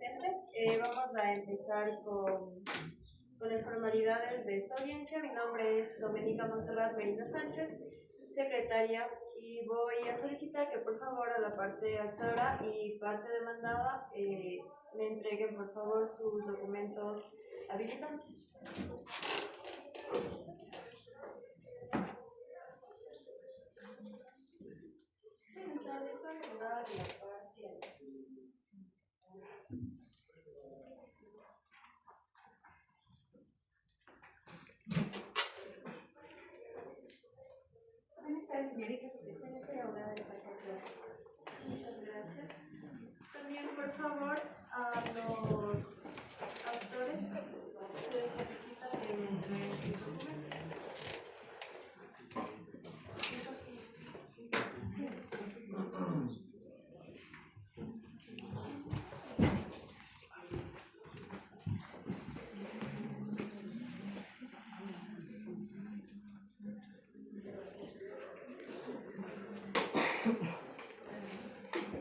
presentes. Vamos a empezar con las formalidades de esta audiencia. Mi nombre es Domenica Monserrat Merino Sánchez, secretaria, y voy a solicitar que por favor a la parte actora y parte demandada me entreguen por favor sus documentos habilitantes. Buenas tardes, soy abogada de la parte. Buenas tardes, señorita secretaria, soy abogada de la parte actora. Muchas gracias. También, por favor, a los actores se les solicita que me entreguen sus documentos.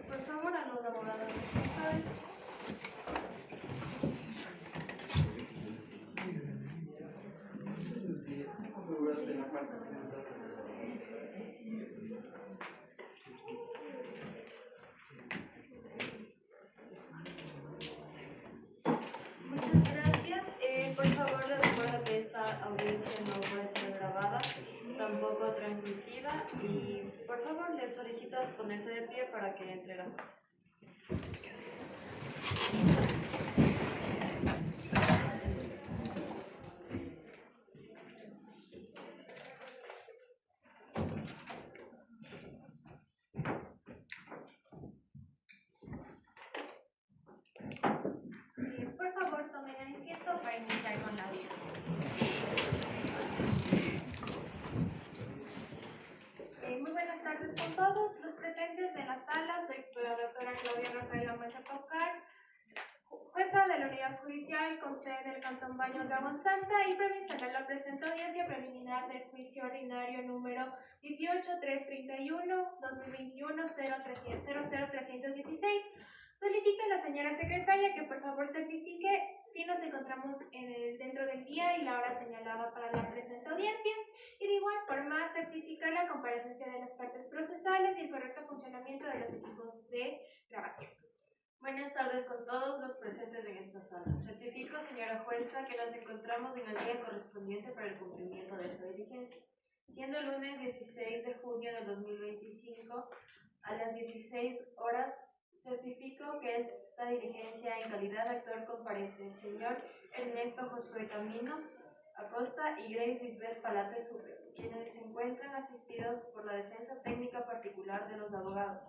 Por favor, a los abogados defensores. Muchas gracias. Por favor, les recuerdo que esta audiencia no puede ser grabada, tampoco transmitida, y por favor les solicito ponerse de pie para que entre la jueza. Por favor, tomen asiento para iniciar con la audiencia. Muy buenas tardes con todos los presentes en la sala. Soy la doctora Claudia Rafaela Mancha Paucar, jueza de la Unidad Judicial con sede en el Cantón Baños de Agua Santa, y para instalar la presente audiencia preliminar del juicio ordinario número 18-331-2021-00316. Solicito a la señora secretaria que por favor certifique si nos encontramos dentro del día y la hora señalada para la presente audiencia, y de igual forma certificar la comparecencia de las partes procesales y el correcto funcionamiento de los equipos de grabación. Buenas tardes con todos los presentes en esta sala. Certifico, señora jueza, que nos encontramos en el día correspondiente para el cumplimiento de esta diligencia, siendo el lunes 16 de junio del 2025 a las 16 horas. Certifico que esta diligencia en calidad de actor comparece el señor Ernesto Josué Camino Acosta y Grace Lisbeth Palate Supe, quienes se encuentran asistidos por la defensa técnica particular de los abogados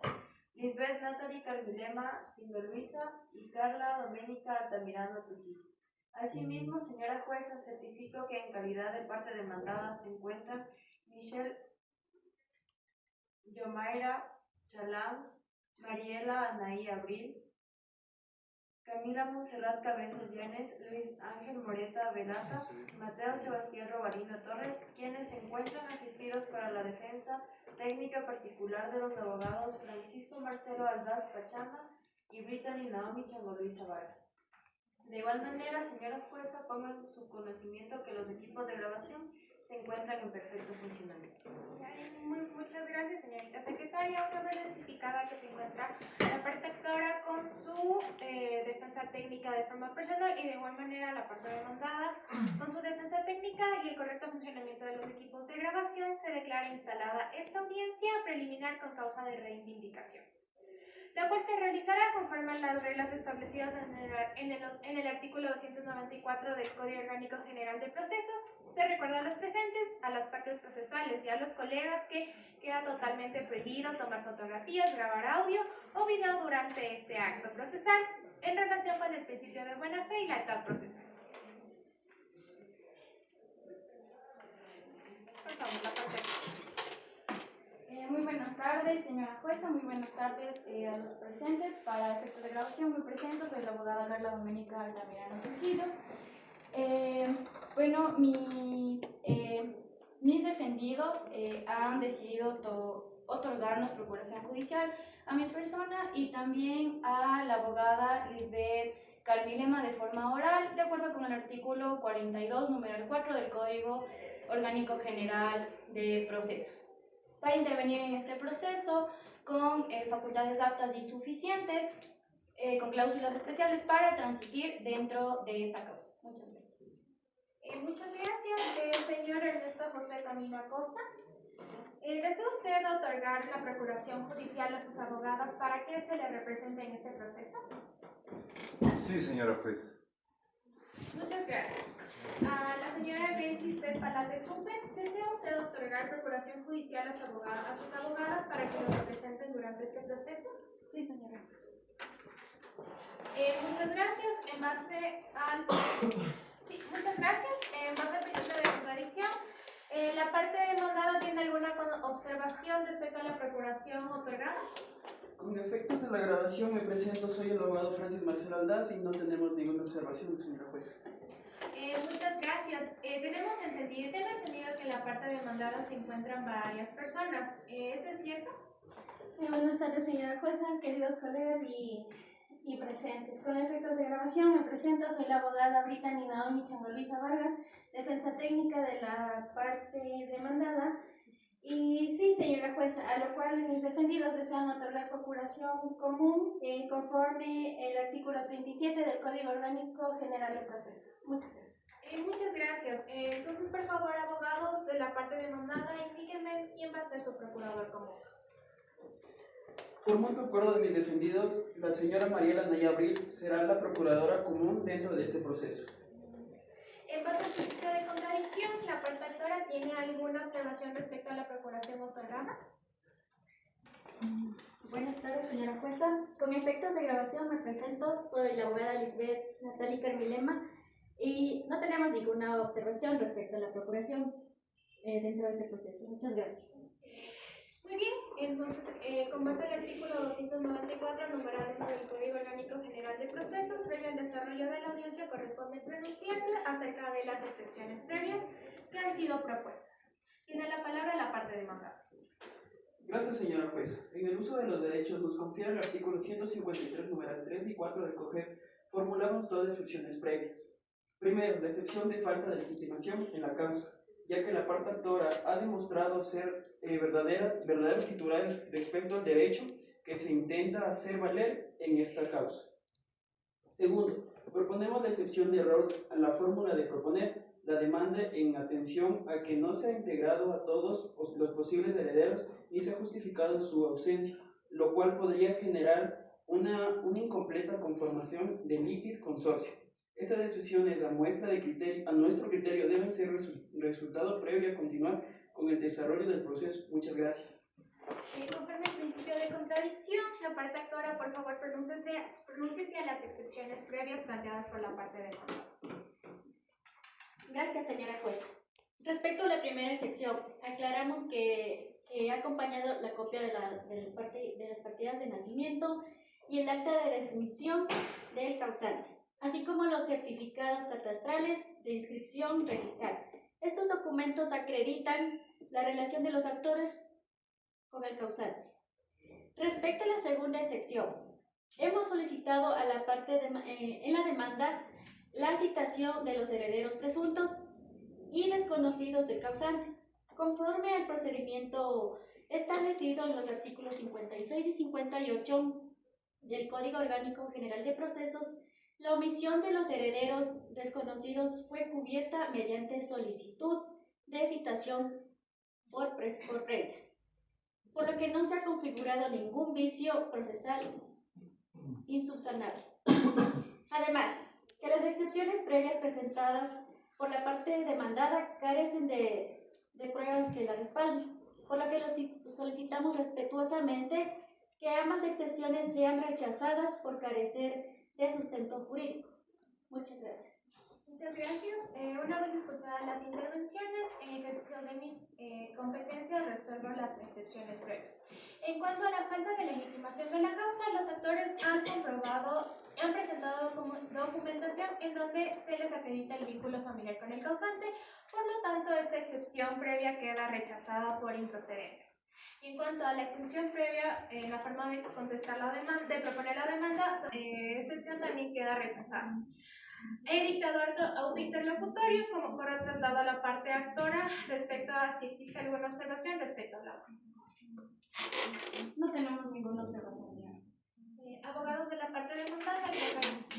Lisbeth Natalie Carmilema Tindo Luisa y Carla Doménica Altamirano Trujillo. Asimismo, señora jueza, certifico que en calidad de parte demandada se encuentran Michelle Yomaira Chalán, Mariela Anaí Abril, Camila Monserrat Cabezas Llanes, Luis Ángel Moreta Velata, Mateo Sebastián Robarino Torres, quienes se encuentran asistidos para la defensa técnica particular de los abogados Francisco Marcelo Aldaz Pachanga y Brittany Naomi Chango Luisa Vargas. De igual manera, señora jueza, pongo en su conocimiento que los equipos de grabación se encuentran en perfecto funcionamiento. Muchas gracias, señorita secretaria. Una vez identificada que se encuentra la parte actora con su defensa técnica de forma personal, y de igual manera la parte demandada con su defensa técnica y el correcto funcionamiento de los equipos de grabación, se declara instalada esta audiencia preliminar con causa de reivindicación, la cual se realizará conforme a las reglas establecidas en el artículo 294 del Código Orgánico General de Procesos. Se recuerda a los presentes, a las partes procesales y a los colegas que queda totalmente prohibido tomar fotografías, grabar audio o video durante este acto procesal en relación con el principio de buena fe y lealtad procesal. Por favor, la parte. Muy buenas tardes, señora jueza, muy buenas tardes a los presentes. Para efectos de grabación me presento, soy la abogada Carla Doménica Altamirano Trujillo. Mis defendidos han decidido otorgarnos procuración judicial a mi persona y también a la abogada Lisbeth Carmilema de forma oral, de acuerdo con el artículo 42, numeral 4 del Código Orgánico General de Procesos, para intervenir en este proceso con facultades aptas y suficientes, con cláusulas especiales para transigir dentro de esta causa. Muchas gracias, señor Ernesto José Camino Acosta. ¿Desea usted otorgar la procuración judicial a sus abogadas para que se le represente en este proceso? Sí, señora juez. Muchas gracias. A la señora Grace Lisbeth Palate Supe, ¿desea usted otorgar procuración judicial a sus abogadas para que lo representen durante este proceso? Sí, señora. Muchas gracias. Muchas gracias. En base al principio de contradicción, ¿la parte demandada tiene alguna observación respecto a la procuración otorgada? Con efectos de la grabación me presento, soy el abogado Francis Marcelo Aldaz y no tenemos ninguna observación, señora juez. Muchas gracias. Tengo entendido que en la parte demandada se encuentran varias personas. ¿Eso es cierto? Buenas tardes, señora jueza, queridos colegas y presentes. Con efectos de grabación me presento, soy la abogada Brittany Naomi Changolisa Vargas, defensa técnica de la parte demandada. Y sí, señora jueza, a lo cual mis defendidos desean otorgar procuración común conforme el artículo 37 del Código Orgánico General de Procesos. Muchas gracias. Muchas gracias. Entonces, por favor, abogados de la parte demandada, indíquenme quién va a ser su procurador común. Por mutuo acuerdo de mis defendidos, la señora Mariela Naya Abril será la procuradora común dentro de este proceso. En base al principio de contradicción, ¿la parte actora tiene alguna observación respecto a la procuración otorgada? Buenas tardes, señora jueza. Con efectos de grabación me presento, soy la abogada Lisbeth Natalie Carmilema y no tenemos ninguna observación respecto a la procuración dentro de este proceso. Muchas gracias. Muy bien, entonces, con base al artículo 294, numeral 1 del Código Orgánico General de Procesos, previo al desarrollo de la audiencia, corresponde pronunciarse acerca de las excepciones previas que han sido propuestas. Tiene la palabra la parte demandada. Gracias, señora jueza. En el uso de los derechos nos confiere el artículo 153, numeral 3 y 4 del COGEP, formulamos dos excepciones previas. Primero, la excepción de falta de legitimación en la causa, ya que la parte actora ha demostrado ser verdaderos titulares respecto al derecho que se intenta hacer valer en esta causa. Segundo, proponemos la excepción de error a la fórmula de proponer la demanda en atención a que no se ha integrado a todos los posibles herederos ni se ha justificado su ausencia, lo cual podría generar una incompleta conformación de litis consorcio. Estas decisiones a nuestro criterio deben ser resultado previo a continuar con el desarrollo del proceso. Muchas gracias. Conforme al principio de contradicción, la parte actora, por favor, pronúnciese a las excepciones previas planteadas por la parte demandada. Gracias, señora jueza. Respecto a la primera excepción, aclaramos que ha acompañado la copia de las partidas de nacimiento y el acta de defunción del causante, así como los certificados catastrales de inscripción registral. Estos documentos acreditan la relación de los actores con el causante. Respecto a la segunda excepción, hemos solicitado a la parte en la demanda la citación de los herederos presuntos y desconocidos del causante, conforme al procedimiento establecido en los artículos 56 y 58 del Código Orgánico General de Procesos. La omisión de los herederos desconocidos fue cubierta mediante solicitud de citación por prensa, por lo que no se ha configurado ningún vicio procesal insubsanable. Además, que las excepciones previas presentadas por la parte demandada carecen de pruebas que las respalden, por lo que solicitamos respetuosamente que ambas excepciones sean rechazadas por carecer de sustento jurídico. Muchas gracias. Muchas gracias. Una vez escuchadas las intervenciones, en ejercicio de mis competencias, resuelvo las excepciones previas. En cuanto a la falta de legitimación de la causa, los actores han presentado documentación en donde se les acredita el vínculo familiar con el causante, por lo tanto, esta excepción previa queda rechazada por improcedente. Y en cuanto a la exención previa, la forma de contestar la demanda, de proponer la demanda, excepción también queda rechazada. He dictado autointerlocutorio, como corre traslado a la parte actora respecto a si existe alguna observación respecto a la obra. No tenemos ninguna observación. Abogados de la parte demandada,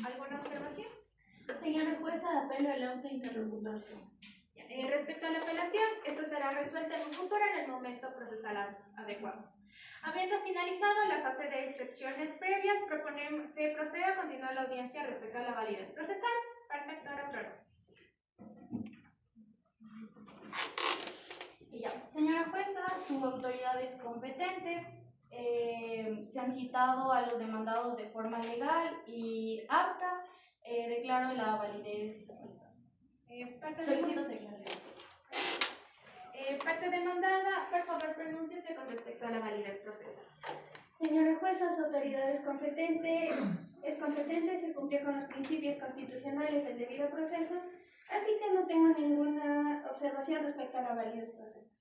¿alguna observación? Señora jueza, apelo al autointerlocutorio. Respecto a la apelación, esta será resuelta en un futuro en el momento procesal adecuado. Habiendo finalizado la fase de excepciones previas, se procede a continuar la audiencia respecto a la validez procesal. Parte actora, pronuncias. Y ya, señora jueza, su autoridad es competente. Se han citado a los demandados de forma legal y apta. Declaro la validez. Solicito sección legal. Parte demandada, por favor, pronúnciese con respecto a la validez procesal. Señora jueza, su autoridad es competente, se cumplió con los principios constitucionales del debido proceso, así que no tengo ninguna observación respecto a la validez procesal.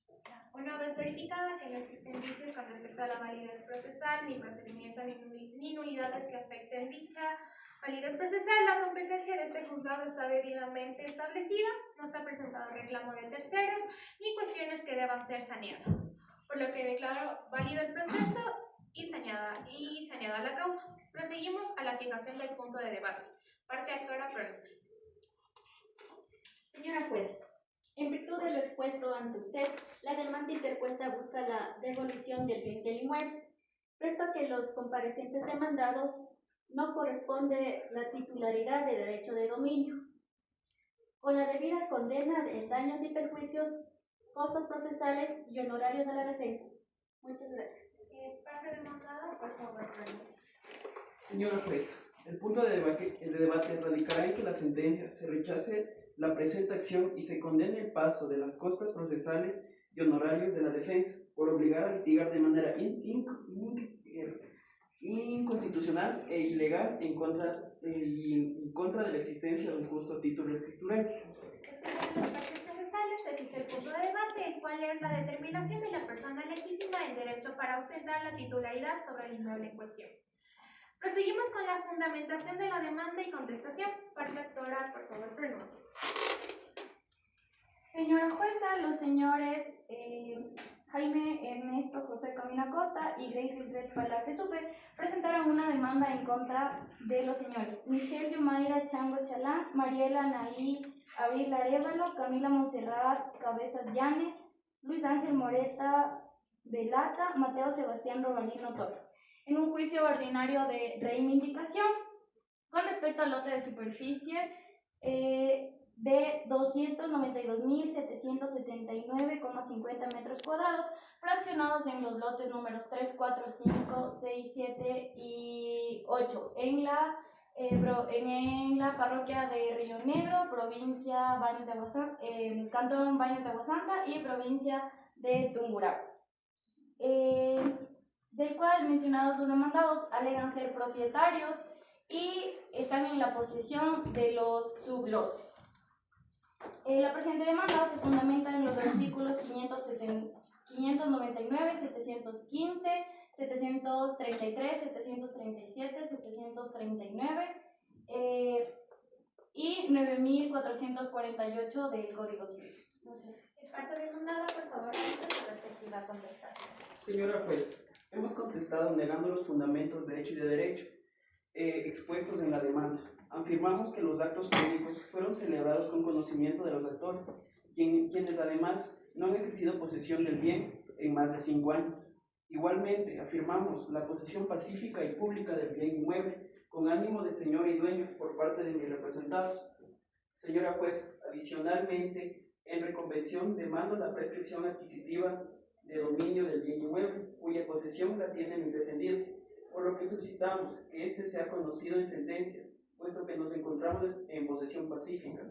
Una vez verificada que no existen vicios con respecto a la validez procesal, ni procedimiento ni nulidades que afecten dicha validez procesal, la competencia de este juzgado está debidamente establecida, no se ha presentado reclamo de terceros ni cuestiones que deban ser saneadas, por lo que declaro válido el proceso y saneada la causa. Proseguimos a la fijación del punto de debate. Parte actora, pronuncias. Señora juez, en virtud de lo expuesto ante usted, la demanda interpuesta busca la devolución del bien del inmueble, puesto que los comparecientes demandados no corresponde la titularidad de derecho de dominio. Con la debida condena de daños y perjuicios, costos procesales y honorarios de la defensa. Muchas gracias. Parte demandada, por favor, pronuncias. Señora jueza, el punto de debate radicará en que la sentencia se rechace la presente acción y se condene el paso de las costas procesales y honorarios de la defensa por obligar a litigar de manera inconstitucional e ilegal en contra de la existencia de un justo título escritural. Estudiando las partes procesales, se fija el punto de debate, el cual es la determinación de la persona legítima en derecho para ostentar la titularidad sobre el inmueble en cuestión. Proseguimos con la fundamentación de la demanda y contestación. Parte actora, por favor, pronuncias. Señora jueza, los señores Jaime Ernesto José Camino Acosta y Grace Lisbeth Palacio Supe presentaron una demanda en contra de los señores Michelle Yumaira Chango Chalán, Mariela Naí Abril Arevalo, Camila Monserrat Cabezas Llanes, Luis Ángel Moreta Velata, Mateo Sebastián Robalino Torres, en un juicio ordinario de reivindicación con respecto al lote de superficie de 292.779,50 metros cuadrados, fraccionados en los lotes números 3, 4, 5, 6, 7 y 8, en la parroquia de Río Negro, provincia Baños de Aguasanta, cantón Baños de Aguasanta y provincia de Tungurahua, del cual mencionados los demandados alegan ser propietarios y están en la posesión de los sublotes. La presente demanda se fundamenta en los artículos 599, 715, 733, 737, 739 y 9448 del Código Civil. Parte demandada, por favor, ante su respectiva contestación. Señora juez, hemos contestado negando los fundamentos de hecho y de derecho expuestos en la demanda. Afirmamos que los actos públicos fueron celebrados con conocimiento de los actores, quienes además no han ejercido posesión del bien en más de 5 años. Igualmente, afirmamos la posesión pacífica y pública del bien inmueble, con ánimo de señor y dueño por parte de mis representados. Señora juez, adicionalmente, en reconvención demando la prescripción adquisitiva de dominio del bien inmueble, cuya posesión la tienen mis defendidos, por lo que solicitamos que este sea conocido en sentencia, puesto que nos encontramos en posesión pacífica,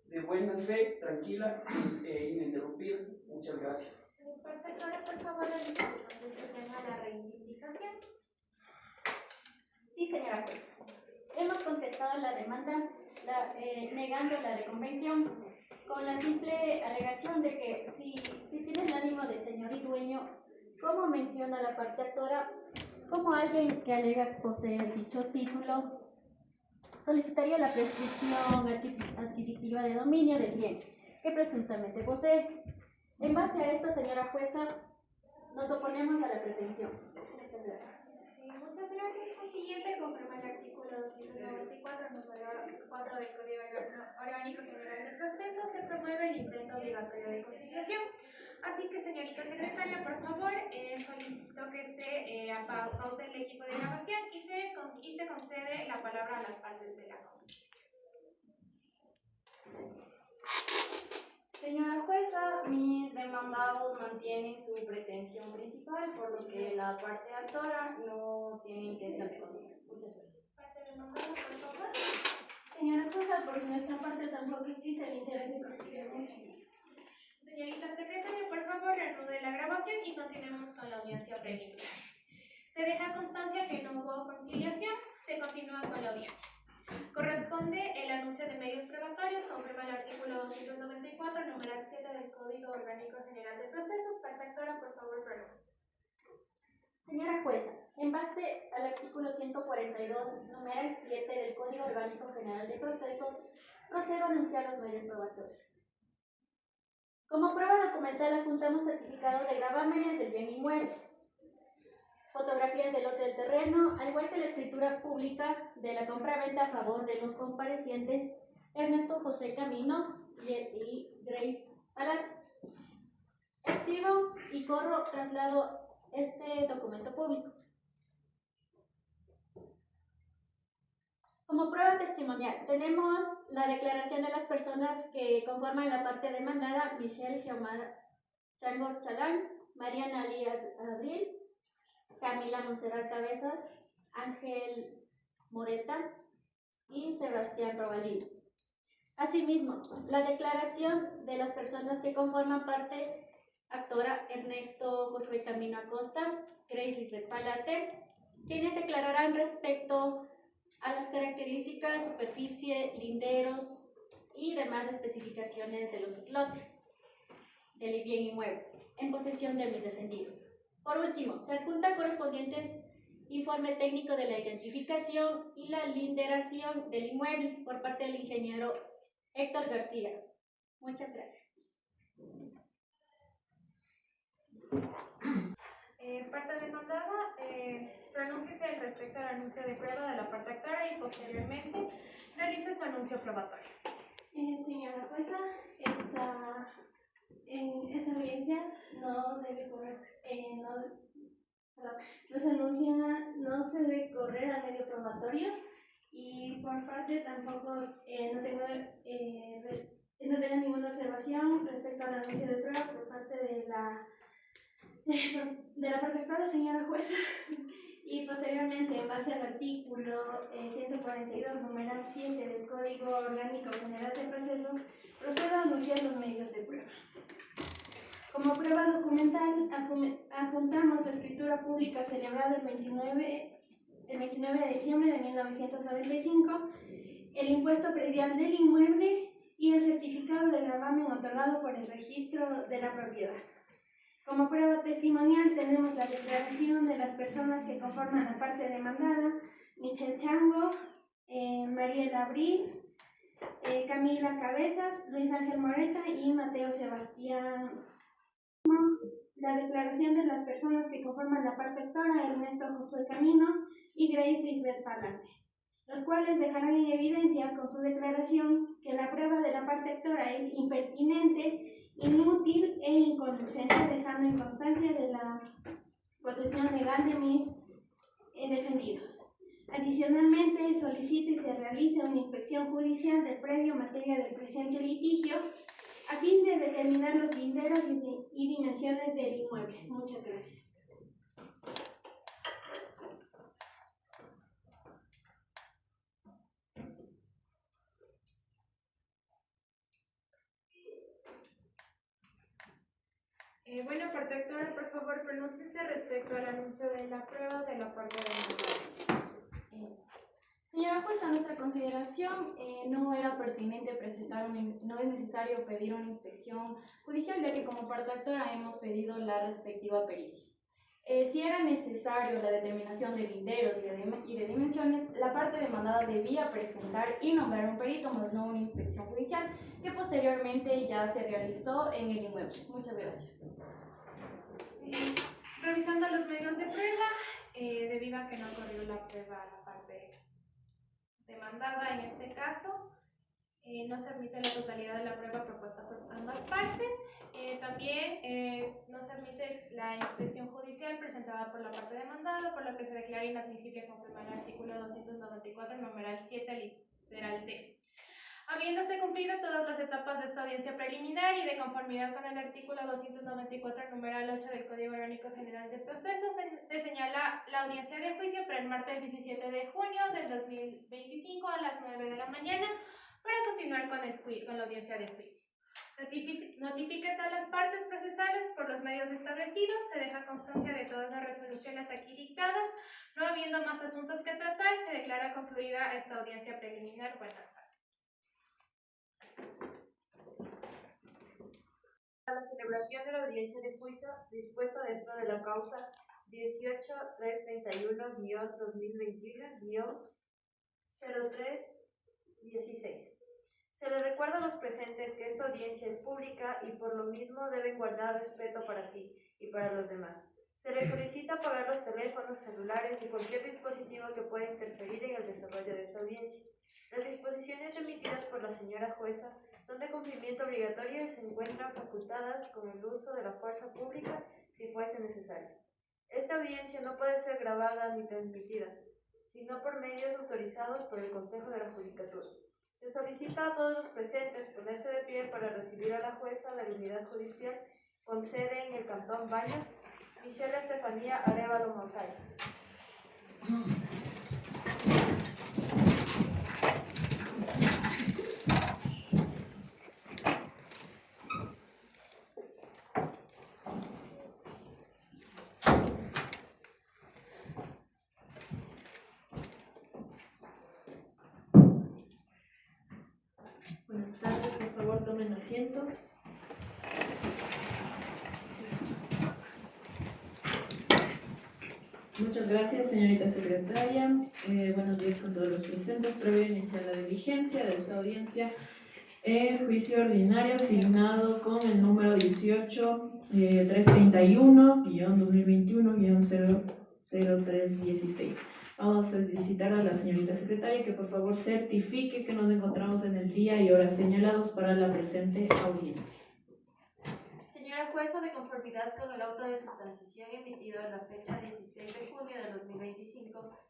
de buena fe, tranquila e ininterrumpida. Muchas gracias. Parte actora, por favor, ante su contestación a la reivindicación. Sí, señora juez. Hemos contestado la demanda negando la reconvención con la simple alegación de que si tiene el ánimo de señor y dueño, como menciona la parte actora, como alguien que alega poseer dicho título, solicitaría la prescripción adquisitiva de dominio del bien que presuntamente posee. En base a esto, señora jueza, nos oponemos a la pretensión. Muchas gracias. Muchas gracias. Consiguiente, conforme al artículo 294, número 4 del Código Orgánico General de Procesos, se promueve el intento obligatorio de conciliación. Así que, señorita secretaria, por favor, solicito que se pause el equipo de grabación y se concede la palabra a las partes de la conciliación. Señora jueza, mis demandados mantienen su pretensión principal, por lo que la parte actora no tiene intención de continuar. Muchas gracias. Parte demandada, por favor. Señora jueza, por nuestra parte tampoco existe el interés de conciliación. Señorita secretaria, por favor, reanude la grabación y continuemos con la audiencia preliminar. Se deja constancia que no hubo conciliación, se continúa con la audiencia. Corresponde el anuncio de medios probatorios conforme al artículo 294, numeral 7 del Código Orgánico General de Procesos. Parte actora, por favor, pronúnciese. Señora jueza, en base al artículo 142, numeral 7 del Código Orgánico General de Procesos, procedo a anunciar los medios probatorios. Como prueba documental adjuntamos certificado de gravámenes del bien inmueble, fotografías del lote del terreno, al igual que la escritura pública de la compra-venta a favor de los comparecientes Ernesto José Camino y Grace Palat. Exhibo y traslado este documento público. Como prueba testimonial, tenemos la declaración de las personas que conforman la parte demandada: Michelle Geomar Changor Chalán, Mariana Ali Abril, Camila Monserrat Cabezas, Ángel Moreta y Sebastián Robalí. Asimismo, la declaración de las personas que conforman parte actora: Ernesto Josué Camino Acosta, Grace Lisbeth Palate, quienes declararán respecto a las características, superficie, linderos y demás especificaciones de los lotes del bien inmueble en posesión de mis defendidos. Por último, se adjunta correspondientes informe técnico de la identificación y la linderación del inmueble por parte del ingeniero Héctor García. Muchas gracias. Parte demandada, pronúnciese respecto al anuncio de prueba de la parte actora y posteriormente realice su anuncio probatorio. Señora jueza, esta audiencia no debe correr, no se debe correr a medio probatorio, y por parte tampoco no tengo ninguna observación respecto al anuncio de prueba por parte de la parte actora, señora jueza. Y posteriormente, en base al artículo 142, numeral 7 del Código Orgánico General de Procesos, procedo a anunciar los medios de prueba. Como prueba documental, adjuntamos la escritura pública celebrada el 29 de diciembre de 1995, el impuesto predial del inmueble y el certificado de gravamen otorgado por el registro de la propiedad. Como prueba testimonial tenemos la declaración de las personas que conforman la parte demandada: Michelle Chango, Mariela Abril, Camila Cabezas, Luis Ángel Moreta y Mateo Sebastián. La declaración de las personas que conforman la parte actora: Ernesto Josué Camino y Grace Lisbeth Palate, los cuales dejarán en evidencia con su declaración que la prueba de la parte actora es impertinente, inútil e inconducente, dejando en constancia de la posesión legal de mis defendidos. Adicionalmente, solicito y se realice una inspección judicial del predio en materia del presente litigio a fin de determinar los linderos y dimensiones del inmueble. Muchas gracias. Bueno, parte actora, por favor, pronúnciese respecto al anuncio de la prueba de la parte demandada. Señora jueza, a nuestra consideración no era pertinente presentar, no es necesario pedir una inspección judicial, ya que como parte actora hemos pedido la respectiva pericia. Si era necesario la determinación de linderos y de dimensiones, la parte demandada debía presentar y nombrar un perito, más no una inspección judicial, que posteriormente ya se realizó en el inmueble. Muchas gracias. Revisando los medios de prueba, debido a que no corrió la prueba a la parte demandada en este caso, no se admite la totalidad de la prueba propuesta por ambas partes. También no se admite la inspección judicial presentada por la parte demandada, por lo que se declara inadmisible conforme al artículo 294, numeral 7, literal D. Habiéndose cumplido todas las etapas de esta audiencia preliminar y de conformidad con el artículo 294, numeral 8 del Código Orgánico General de Procesos, se señala la audiencia de juicio para el martes 17 de junio del 2025 a las 9 de la mañana para continuar con la audiencia de juicio. Notifíquese a las partes procesales por los medios establecidos, se deja constancia de todas las resoluciones aquí dictadas, no habiendo más asuntos que tratar, se declara concluida esta audiencia preliminar. Buenas tardes. A la celebración de la audiencia de juicio dispuesta dentro de la causa 18-331-2021-0316. Se les recuerda a los presentes que esta audiencia es pública y por lo mismo deben guardar respeto para sí y para los demás. Se les solicita apagar los teléfonos, celulares y cualquier dispositivo que pueda interferir en el desarrollo de esta audiencia. Las disposiciones emitidas por la señora jueza son de cumplimiento obligatorio y se encuentran facultadas con el uso de la fuerza pública si fuese necesario. Esta audiencia no puede ser grabada ni transmitida, sino por medios autorizados por el Consejo de la Judicatura. Se solicita a todos los presentes ponerse de pie para recibir a la jueza de la unidad judicial con sede en el Cantón Baños, Michelle Estefanía Arévalo Moncayo. Buenas tardes, por favor tomen asiento. Muchas gracias, señorita secretaria. Buenos días con todos los presentes. Previo a iniciar la diligencia de esta audiencia, el juicio ordinario asignado con el número 18-331-2021-00316. Vamos a solicitar a la señorita secretaria que por favor certifique que nos encontramos en el día y horas señalados para la presente audiencia. Señora jueza, de conformidad con el auto de sustanciación emitido en la fecha 16 de junio de 2025,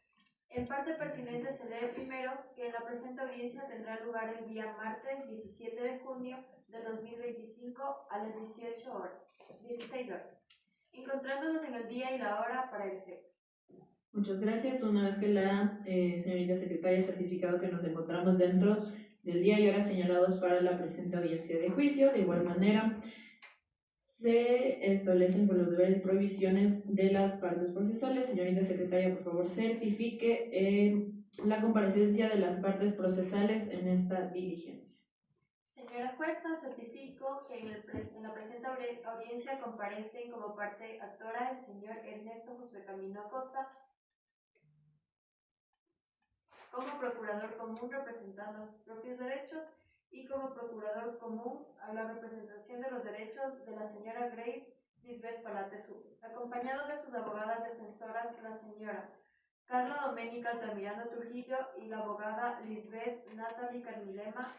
en parte pertinente se lee primero que en la presente audiencia tendrá lugar el día martes 17 de junio de 2025 a las 16 horas, encontrándonos en el día y la hora para el efecto. Muchas gracias. Una vez que la señorita secretaria ha certificado que nos encontramos dentro del día y hora señalados para la presente audiencia de juicio, de igual manera se establecen por los deberes y prohibiciones de las partes procesales. Señorita secretaria, por favor, certifique la comparecencia de las partes procesales en esta diligencia. Señora jueza, certifico que en la presente audiencia comparecen como parte actora el señor Ernesto Josué Camino Acosta, como procurador común representando sus propios derechos y como procurador común a la representación de los derechos de la señora Grace Lisbeth Palate Supe, acompañado de sus abogadas defensoras, la señora Carla Doménica Altamirano Trujillo y la abogada Lisbeth Natalie Carmilema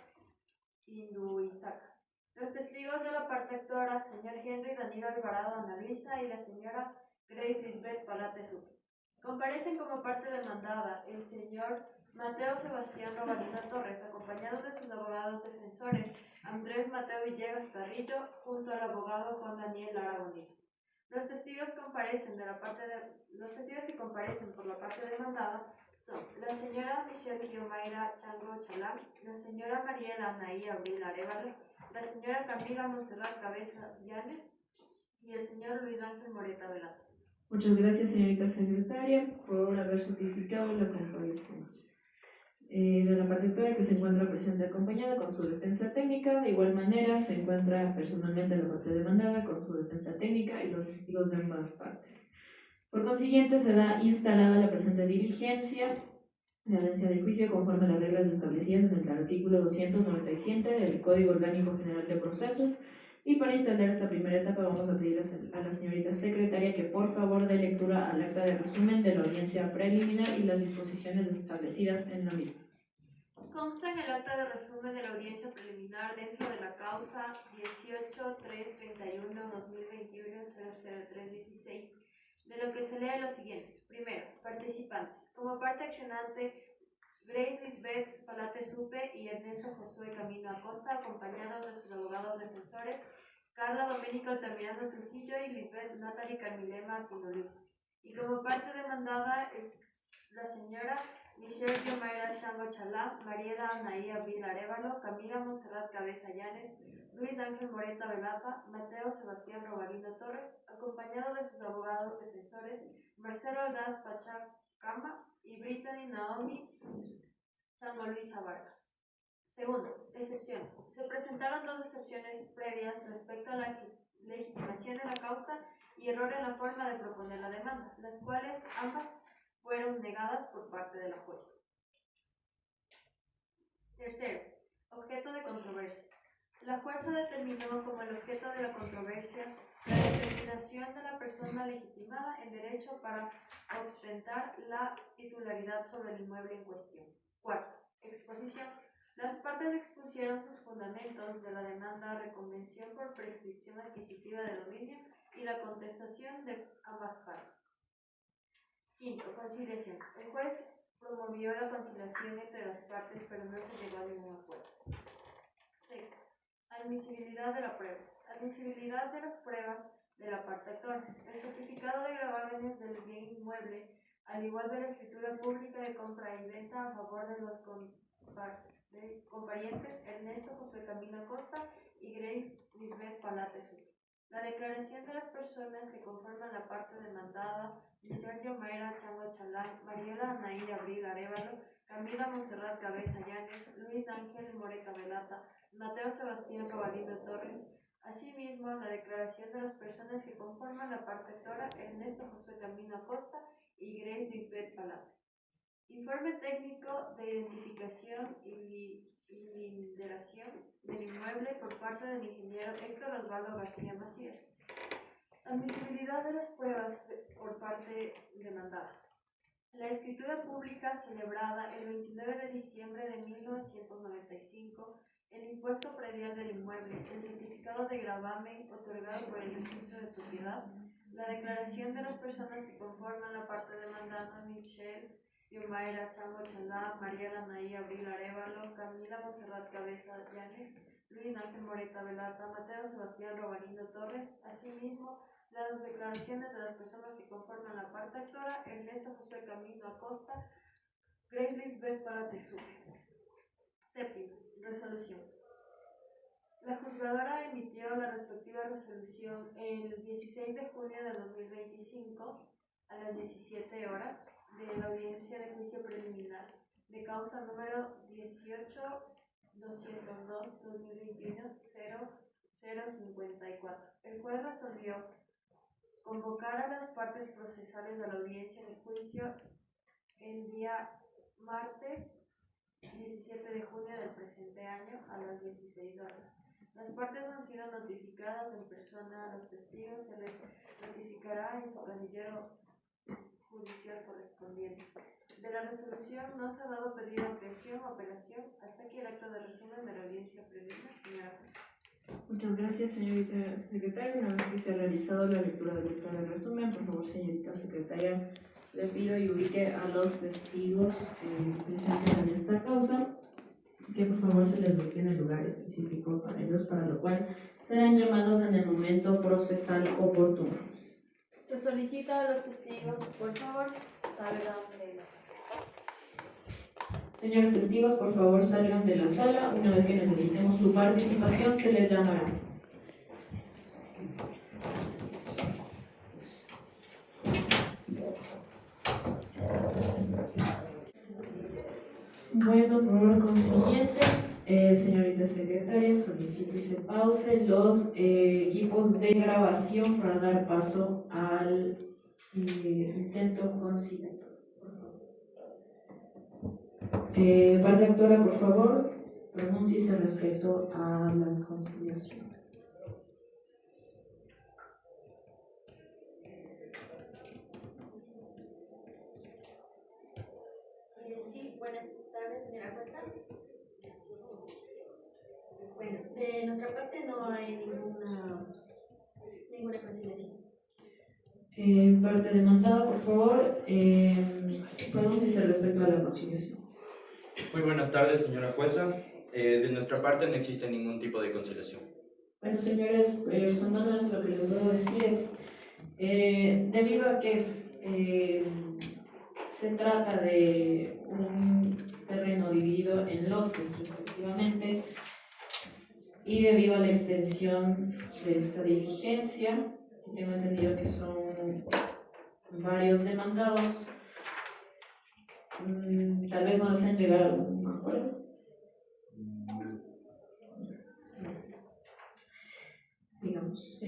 Induizaca. Los testigos de la parte actora, señor Henry Danilo Alvarado Ana Luisa y la señora Grace Lisbeth Palate Supe. Comparecen como parte demandada el señor Mateo Sebastián Robalino Torres, acompañado de sus abogados defensores Andrés Mateo Villegas Carrillo, junto al abogado Juan Daniel Lara Bonilla. Los testigos que comparecen por la parte demandada son la señora Michelle Guiomaira Chango Chalán, la señora Mariela Anaí Abril Arévalo, la señora Camila Montserrat Cabeza Llanes y el señor Luis Ángel Moreta Velata. Muchas gracias, señorita secretaria, por haber certificado la comparecencia. De la parte actora que se encuentra presente acompañada con su defensa técnica, de igual manera se encuentra personalmente la parte demandada con su defensa técnica y los testigos de ambas partes. Por consiguiente, se da instalada la presente diligencia de audiencia de juicio conforme a las reglas establecidas en el artículo 297 del Código Orgánico General de Procesos. Y para instalar esta primera etapa vamos a pedir a la señorita secretaria que por favor dé lectura al acta de resumen de la audiencia preliminar y las disposiciones establecidas en la misma. Consta en el acta de resumen de la audiencia preliminar dentro de la causa 18-331-2021-00316, de lo que se lee lo siguiente. Primero, participantes. Como parte accionante, Grace Lisbeth Palate Supe y Ernesto Josué Camino Acosta, acompañados de sus abogados defensores, Carla Doménica Altamirano Trujillo y Lisbeth Natalie Carmilema Pinoluisa. Y como parte demandada es la señora Michelle Yomaira Chango Chalá, Mariela Anaí Abril Arévalo, Camila Monserrat Cabeza Llanes, Luis Ángel Moreta Velapa, Mateo Sebastián Robalino Torres, acompañado de sus abogados defensores, Marcelo Aldaz Pachacama y Brittany Naomi Chango Luisa Vargas. Segundo, excepciones. Se presentaron dos excepciones previas respecto a la legitimación de la causa y error en la forma de proponer la demanda, las cuales ambas fueron negadas por parte de la jueza. Tercero, objeto de controversia. La jueza determinó como el objeto de la controversia la determinación de la persona legitimada en derecho para ostentar la titularidad sobre el inmueble en cuestión. Cuarto, exposición. Las partes expusieron sus fundamentos de la demanda, reconvención por prescripción adquisitiva de dominio y la contestación de ambas partes. Quinto, conciliación. El juez promovió la conciliación entre las partes, pero no se llegó a ningún acuerdo. Sexto, admisibilidad de la prueba. Admisibilidad de las pruebas de la parte actora. El certificado de gravámenes del bien inmueble, al igual de la escritura pública de compra y venta a favor de los comparientes Ernesto Josué Camino Acosta y Grace Lisbeth Palate Supe. La declaración de las personas que conforman la parte demandada, Michelle Yomaira Chango Chalán, Mariela Anaí Abril Arévalo, Camila Monserrat Cabeza Llanes, Luis Ángel Moreta Velata, Mateo Sebastián Robalino Torres. Asimismo, la declaración de las personas que conforman la parte actora, Ernesto Josué Camino Acosta y Grace Lisbeth Palate. Informe técnico de identificación y linderación del inmueble por parte del ingeniero Héctor Osvaldo García Macías. Admisibilidad de las pruebas por parte demandada. La escritura pública celebrada el 29 de diciembre de 1995, el impuesto predial del inmueble, el certificado de gravamen otorgado por el registro de propiedad, la declaración de las personas que conforman la parte demandada, Michelle Yomaira Chango Chalá, Mariela Anaí Abril Arévalo, Camila Monserrat Cabeza Llanes, Luis Ángel Moreta Velata, Mateo Sebastián Robalino Torres. Asimismo, las declaraciones de las personas que conforman la parte actora, Ernesto Josué Camino Acosta, Grace Lisbeth Palate Supe. Séptimo, resolución. La juzgadora emitió la respectiva resolución el 16 de junio de 2025 a las 17 horas de la audiencia de juicio preliminar de causa número 18-202-2021-0054. El juez resolvió convocar a las partes procesales de la audiencia de juicio el día martes 17 de junio del presente año a las 16 horas. Las partes han sido notificadas en persona a los testigos, se les notificará en su casillero judicial correspondiente. De la resolución no se ha dado pedido de ampliación o apelación. Hasta aquí el acto de resumen de la audiencia preliminar, señora jueza. Muchas gracias, señorita secretaria. Una vez que se ha realizado la lectura del acta de resumen, por favor, señorita secretaria, le pido y ubique a los testigos presentes en esta causa, que por favor se les ubique en el lugar específico para ellos, para lo cual serán llamados en el momento procesal oportuno. Se solicita a los testigos, por favor, salgan de la sala. Señores testigos, por favor, salgan de la sala. Una vez que necesitemos su participación, se les llamará. Bueno, por consiguiente, señorita secretaria, solicito y se pause los equipos de grabación para dar paso al intento conciliatorio, por favor. Parte actora, por favor, pronúnciese respecto a la conciliación. Sí, buenas tardes, señora jueza. Bueno, de nuestra parte no hay ninguna conciliación. Parte demandada, por favor, pronúnciese respecto a la conciliación. Muy buenas tardes, señora jueza. De nuestra parte no existe ningún tipo de conciliación. Bueno, señores, personalmente lo que les puedo decir es, debido a que se trata de un terreno dividido en lotes respectivamente, y debido a la extensión de esta diligencia, tengo entendido que son varios demandados, tal vez no deseen llegar a un acuerdo. Digamos.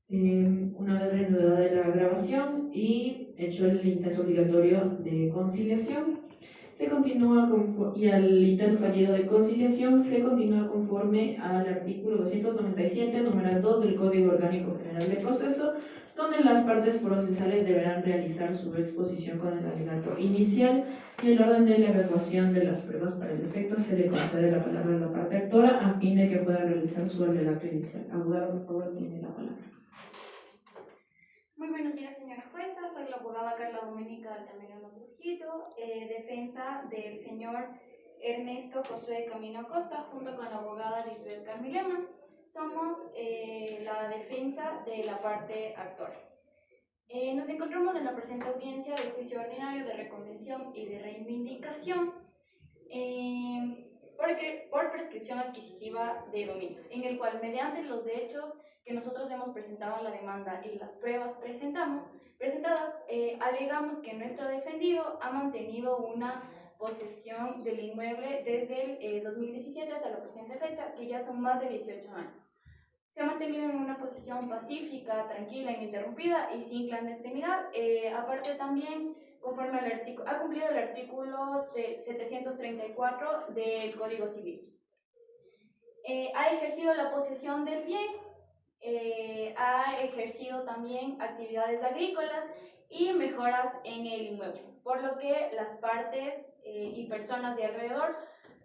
Una vez reanudada de la grabación y hecho el intento obligatorio de conciliación, se continúa y al intento fallido de conciliación se continúa conforme al artículo 297, numeral 2 del Código Orgánico General de Proceso, donde las partes procesales deberán realizar su exposición con el alegato inicial y el orden de la evaluación de las pruebas. Para el efecto se le concede la palabra a la parte actora a fin de que pueda realizar su alegato inicial. Abogado, por favor, tiene la palabra. Muy buenos días, señora jueza. Soy la abogada Carla Doménica Altamirano Trujillo, defensa del señor Ernesto Josué Camino Acosta, junto con la abogada Lisbeth Carmilema. Somos la defensa de la parte actora. Nos encontramos en la presente audiencia del juicio ordinario de reconvención y de reivindicación por prescripción adquisitiva de dominio, en el cual, mediante los hechos que nosotros hemos presentado en la demanda y las pruebas presentadas, alegamos que nuestro defendido ha mantenido una posesión del inmueble desde el 2017 hasta la presente fecha, que ya son más de 18 años. Se ha mantenido en una posición pacífica, tranquila, ininterrumpida y sin clandestinidad. Aparte también, conforme al artículo, ha cumplido el artículo 734 del Código Civil. Ha ejercido la posesión del bien, ha ejercido también actividades agrícolas y mejoras en el inmueble, por lo que las partes y personas de alrededor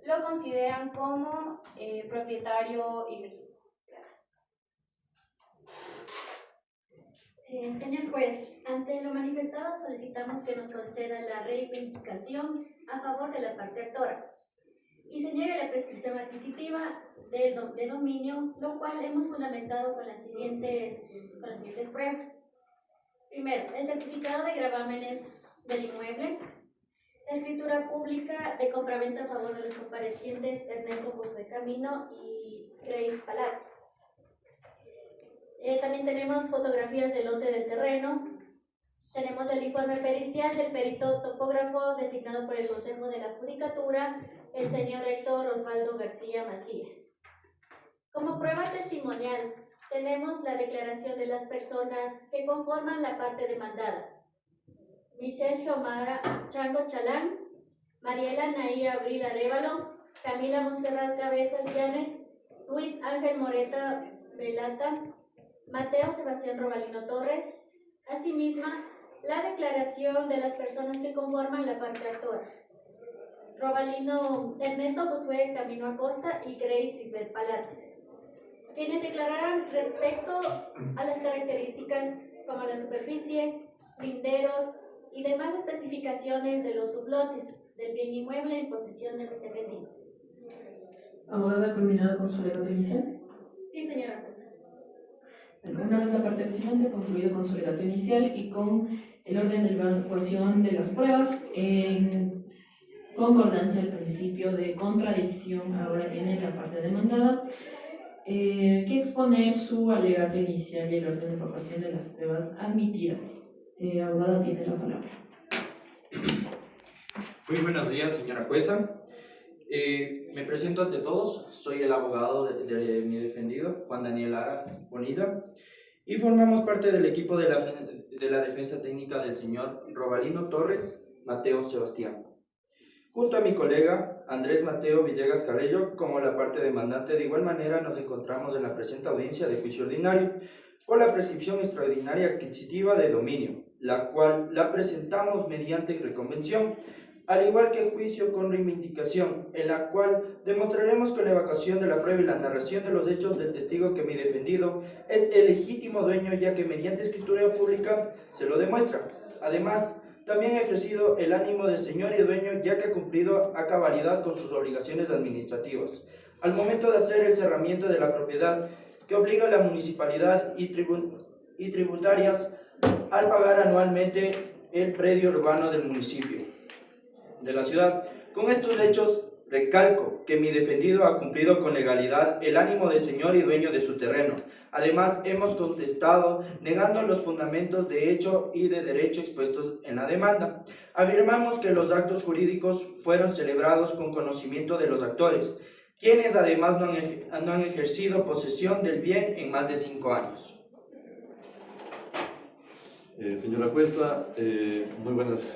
lo consideran como propietario ilegítimo. Señor juez, ante lo manifestado solicitamos que nos conceda la reivindicación a favor de la parte actora y se niegue la prescripción adquisitiva de dominio, lo cual hemos fundamentado con las siguientes pruebas. Primero, el certificado de gravámenes del inmueble, la escritura pública de compraventa a favor de los comparecientes Ernesto Josué Camino y Grace Palat. También tenemos fotografías del lote del terreno. Tenemos el informe pericial del perito topógrafo designado por el Consejo de la Judicatura, el señor Héctor Osvaldo García Macías. Como prueba testimonial, tenemos la declaración de las personas que conforman la parte demandada. Michelle Geomara Chango Chalán, Mariela Naí Abril Arévalo, Camila Montserrat Cabezas Llanes, Luis Ángel Moreta Velata, Mateo Sebastián Robalino Torres. Asimismo, la declaración de las personas que conforman la parte actora. Robalino Ernesto Josué Camino Acosta y Grace Lisbeth Palat, quienes declararán respecto a las características como la superficie, linderos y demás especificaciones de los sublotes del bien inmueble en posesión de los defendidos. ¿Abogada ha culminado con su alegato inicial? Sí, señora jueza. Una vez la parte accionante ha concluido con su alegato inicial y con el orden de evaluación de las pruebas, en concordancia al principio de contradicción, ahora tiene la parte demandada que exponer su alegato inicial y el orden de evaluación de las pruebas admitidas. Abogada, tiene la palabra. Muy buenos días, señora jueza. Me presento ante todos. Soy el abogado de mi defendido, Juan Daniel Lara Bonilla. y formamos parte del equipo de la defensa técnica del señor Robalino Torres Mateo Sebastián. Junto a mi colega Andrés Mateo Villegas Carrello, como la parte demandante, de igual manera nos encontramos en la presente audiencia de juicio ordinario por la prescripción extraordinaria adquisitiva de dominio, la cual la presentamos mediante reconvención, al igual que juicio con reivindicación, en la cual demostraremos con la evacuación de la prueba y la narración de los hechos del testigo que mi defendido es el legítimo dueño, ya que mediante escritura pública se lo demuestra. Además, también ha ejercido el ánimo de señor y dueño, ya que ha cumplido a cabalidad con sus obligaciones administrativas al momento de hacer el cerramiento de la propiedad que obliga a la municipalidad y tributarias al pagar anualmente el predio urbano del municipio de la ciudad. Con estos hechos, recalco que mi defendido ha cumplido con legalidad el ánimo de señor y dueño de su terreno. Además, hemos contestado negando los fundamentos de hecho y de derecho expuestos en la demanda. Afirmamos que los actos jurídicos fueron celebrados con conocimiento de los actores, quienes además no han ejercido posesión del bien en más de 5 años. Señora jueza, muy buenos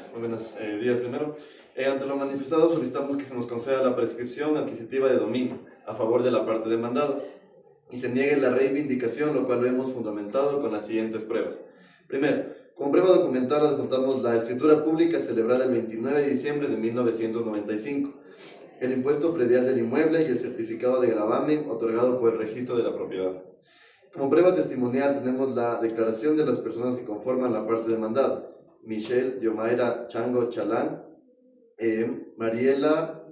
días primero. Ante lo manifestado solicitamos que se nos conceda la prescripción adquisitiva de dominio a favor de la parte demandada y se niegue la reivindicación, lo cual lo hemos fundamentado con las siguientes pruebas. Primero, como prueba documental adjuntamos la escritura pública celebrada el 29 de diciembre de 1995, el impuesto predial del inmueble y el certificado de gravamen otorgado por el registro de la propiedad. Como prueba testimonial tenemos la declaración de las personas que conforman la parte demandada: Michelle Yomaira Chango Chalán, Mariela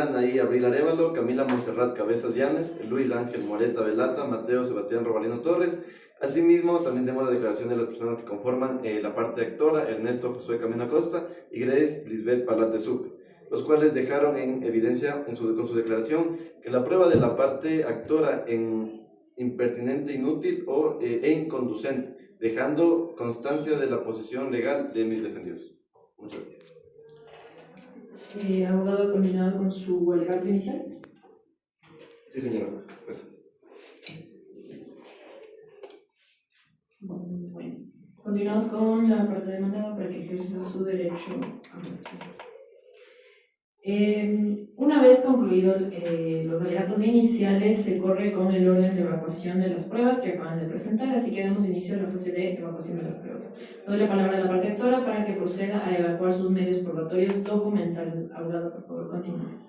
Anaí Abril Arévalo, Camila Montserrat Cabezas Llanes, Luis Ángel Moreta Velata, Mateo Sebastián Robalino Torres. Asimismo, también tenemos la declaración de las personas que conforman la parte actora: Ernesto Josué Camino Acosta y Grace Lisbeth Palate Sucre, los cuales dejaron en evidencia con su declaración que la prueba de la parte actora en impertinente, inútil e inconducente, dejando constancia de la posición legal de mis defendidos. Muchas gracias. Abogado, ¿combinado con su alegato inicial? Sí, señora. Pues. Bueno, continuamos con la parte demandada para que ejerza su derecho a una vez concluidos los alegatos iniciales, se corre con el orden de evacuación de las pruebas que acaban de presentar, así que damos inicio a la fase de evacuación de las pruebas. Doy la palabra a la parte actora para que proceda a evacuar sus medios probatorios documentales. Abogado, por favor, continúe.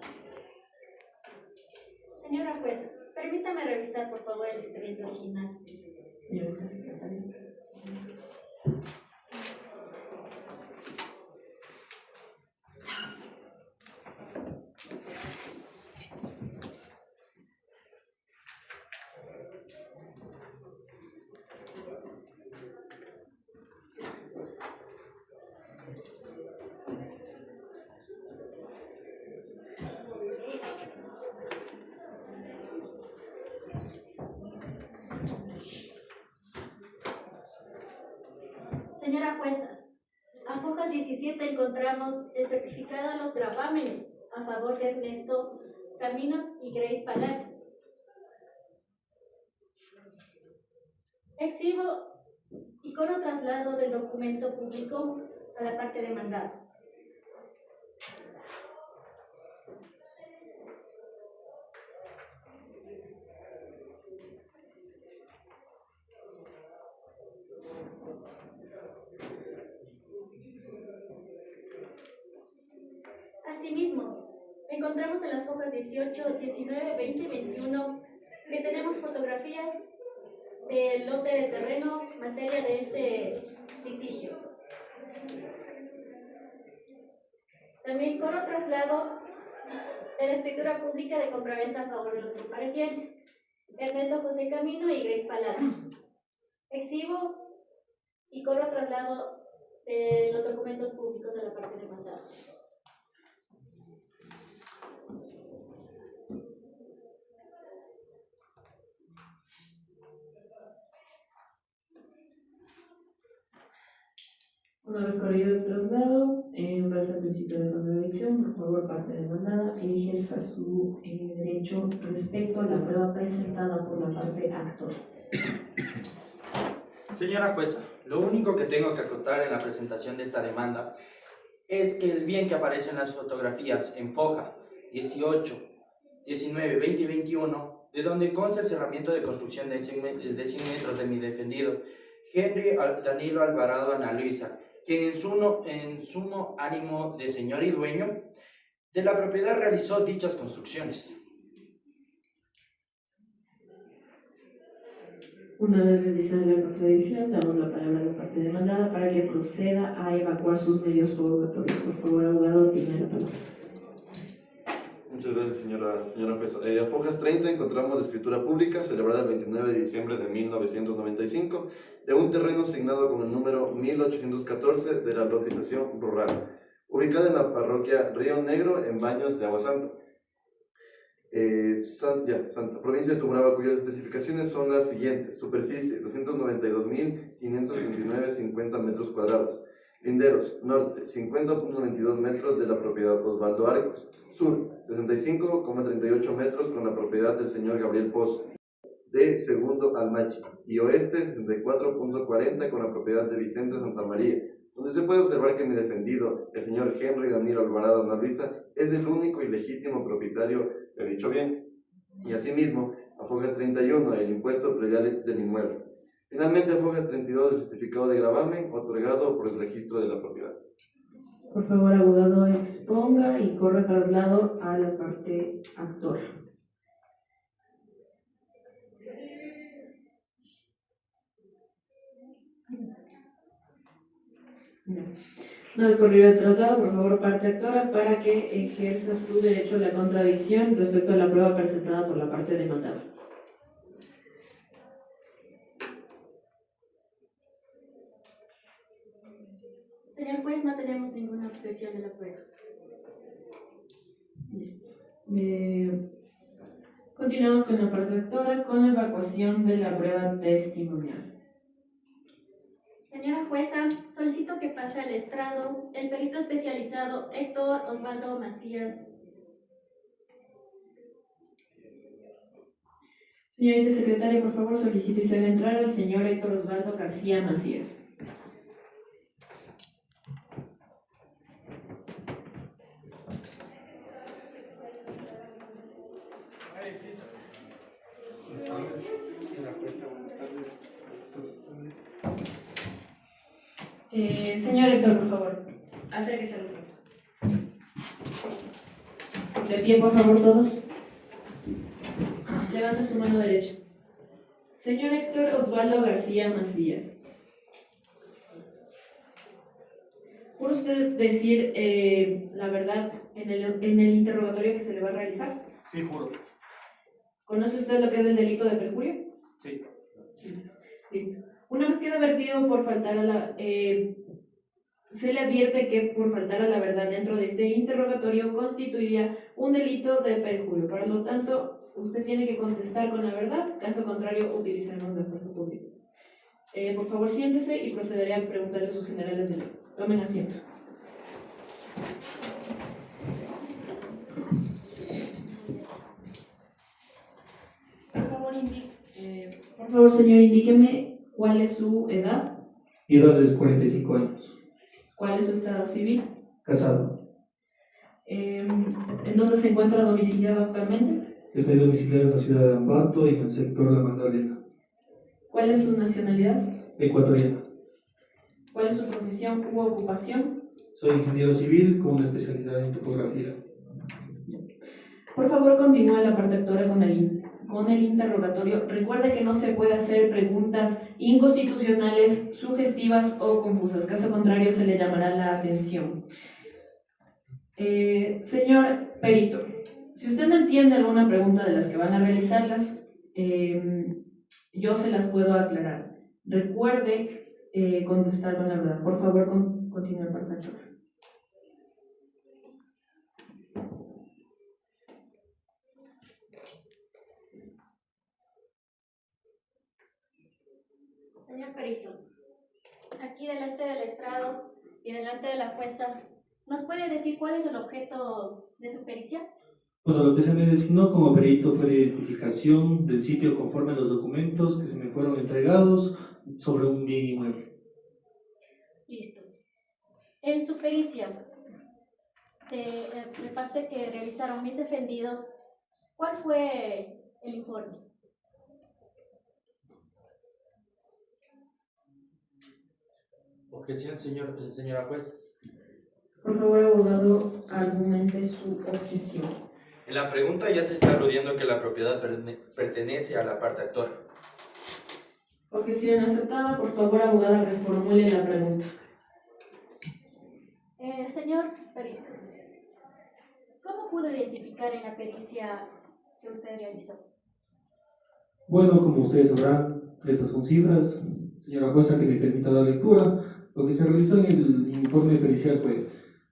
Señora jueza, permítame revisar por favor el expediente original. Señora secretaria. Señora jueza, a hojas 17 encontramos el certificado de los gravámenes a favor de Ernesto Caminos y Grace Palate. Exhibo y corro traslado del documento público a la parte demandada. Asimismo, encontramos en las hojas 18, 19, 20 y 21 que tenemos fotografías del lote de terreno materia de este litigio. También corro traslado de la escritura pública de compraventa a favor de los comparecientes, Ernesto José Camino y Grace Palate. Exhibo y corro traslado de los documentos públicos a la parte demandada. Una vez corrido el traslado, en base al principio de contradicción, por favor, parte demandada, ejerza su derecho respecto a la prueba presentada por la parte actora. Señora jueza, lo único que tengo que acotar en la presentación de esta demanda es que el bien que aparece en las fotografías en foja 18, 19, 20 y 21, de donde consta el cerramiento de construcción de 100 metros de mi defendido, Henry Danilo Alvarado Ana Luisa, quien en sumo ánimo de señor y dueño de la propiedad realizó dichas construcciones. Una vez realizada la contradicción, damos la palabra a la parte demandada para que proceda a evacuar sus medios probatorios. Por favor, abogado, tiene la palabra. Muchas gracias, señora jueza. A fojas 30 encontramos la escritura pública celebrada el 29 de diciembre de 1995 de un terreno asignado con el número 1814 de la lotización rural, ubicada en la parroquia Río Negro, en Baños de Aguasanta. Santa provincia de Tungurahua, cuyas especificaciones son las siguientes: superficie 292.529,50 metros cuadrados, linderos norte 50.92 metros de la propiedad Osvaldo Arcos, sur 65,38 metros con la propiedad del señor Gabriel Pozo de Segundo Almachi, y oeste 64.40 con la propiedad de Vicente Santamaría, donde se puede observar que mi defendido, el señor Henry Danilo Alvarado Ana Luisa, es el único y legítimo propietario de dicho bien, y asimismo, a fojas 31, el impuesto predial del inmueble. Finalmente, a fojas 32, el certificado de gravamen otorgado por el registro de la propiedad. Por favor, abogado, exponga y corra traslado a la parte actora. Una vez corrido el traslado, por favor, parte actora, para que ejerza su derecho a la contradicción respecto a la prueba presentada por la parte demandada. Señor juez, no tenemos ninguna objeción de la prueba. Listo. Continuamos con la parte actora, con la evacuación de la prueba testimonial. Señora jueza, solicito que pase al estrado el perito especializado Héctor Osvaldo Macías. Señorita secretaria, por favor, solicito y se haga entrar al señor Héctor Osvaldo García Macías. Señor Héctor, por favor, acérquese al otro. De pie, por favor, todos. Levanta su mano derecha. Señor Héctor Osvaldo García Macías, ¿puede usted decir la verdad en el interrogatorio que se le va a realizar? Sí, juro. ¿Conoce usted lo que es el delito de perjurio? Sí. Listo. Una vez queda advertido por faltar a la... se le advierte que por faltar a la verdad dentro de este interrogatorio constituiría un delito de perjurio. Por lo tanto, usted tiene que contestar con la verdad, caso contrario utilizaremos la fuerza pública. Por favor, siéntese y procederé a preguntarle a sus generales de ley. Tomen asiento. Por favor, señor, indíqueme cuál es su edad. Mi edad es 45 años. ¿Cuál es su estado civil? Casado. ¿En dónde se encuentra domiciliado actualmente? Estoy domiciliado en la ciudad de Ambato y en el sector La Magdalena. ¿Cuál es su nacionalidad? Ecuatoriana. ¿Cuál es su profesión u ocupación? Soy ingeniero civil con una especialidad en topografía. Por favor, continúe la parte actora con el interrogatorio. Recuerde que no se puede hacer preguntas inconstitucionales, sugestivas o confusas. Caso contrario, se le llamará la atención. Señor perito, si usted no entiende alguna pregunta de las que van a realizarlas, yo se las puedo aclarar. Recuerde contestar con la verdad. Por favor, continúe la parte actora. Señor perito, aquí delante del estrado y delante de la jueza, ¿nos puede decir cuál es el objeto de su pericia? Bueno, lo que se me designó como perito fue la identificación del sitio conforme a los documentos que se me fueron entregados sobre un bien inmueble. Listo. En su pericia, de parte que realizaron mis defendidos, ¿cuál fue el informe? Objeción, señora juez. Por favor, abogado, argumente su objeción. En la pregunta ya se está aludiendo que la propiedad pertenece a la parte actora. Objeción aceptada. Por favor, abogada, reformule la pregunta. Señor perito, ¿cómo pudo identificar en la pericia que usted realizó? Bueno, como ustedes sabrán, estas son cifras. Señora jueza, que me permita dar lectura. Lo que se realizó en el informe pericial fue: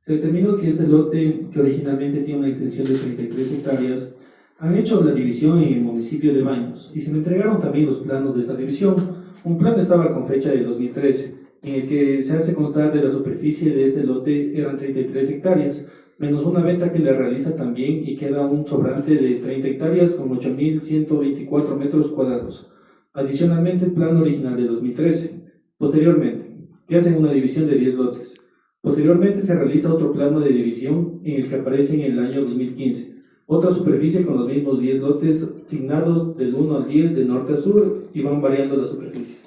se determinó que este lote, que originalmente tiene una extensión de 33 hectáreas, han hecho la división en el municipio de Baños y se me entregaron también los planos de esta división. Un plano estaba con fecha de 2013, en el que se hace constar de la superficie de este lote eran 33 hectáreas, menos una venta que le realiza también y queda un sobrante de 30 hectáreas con 8.124 metros cuadrados. Adicionalmente, el plano original de 2013. Posteriormente, que hacen una división de 10 lotes. Posteriormente se realiza otro plano de división en el que aparece en el año 2015. Otra superficie con los mismos 10 lotes asignados del 1 al 10 de norte a sur y van variando las superficies.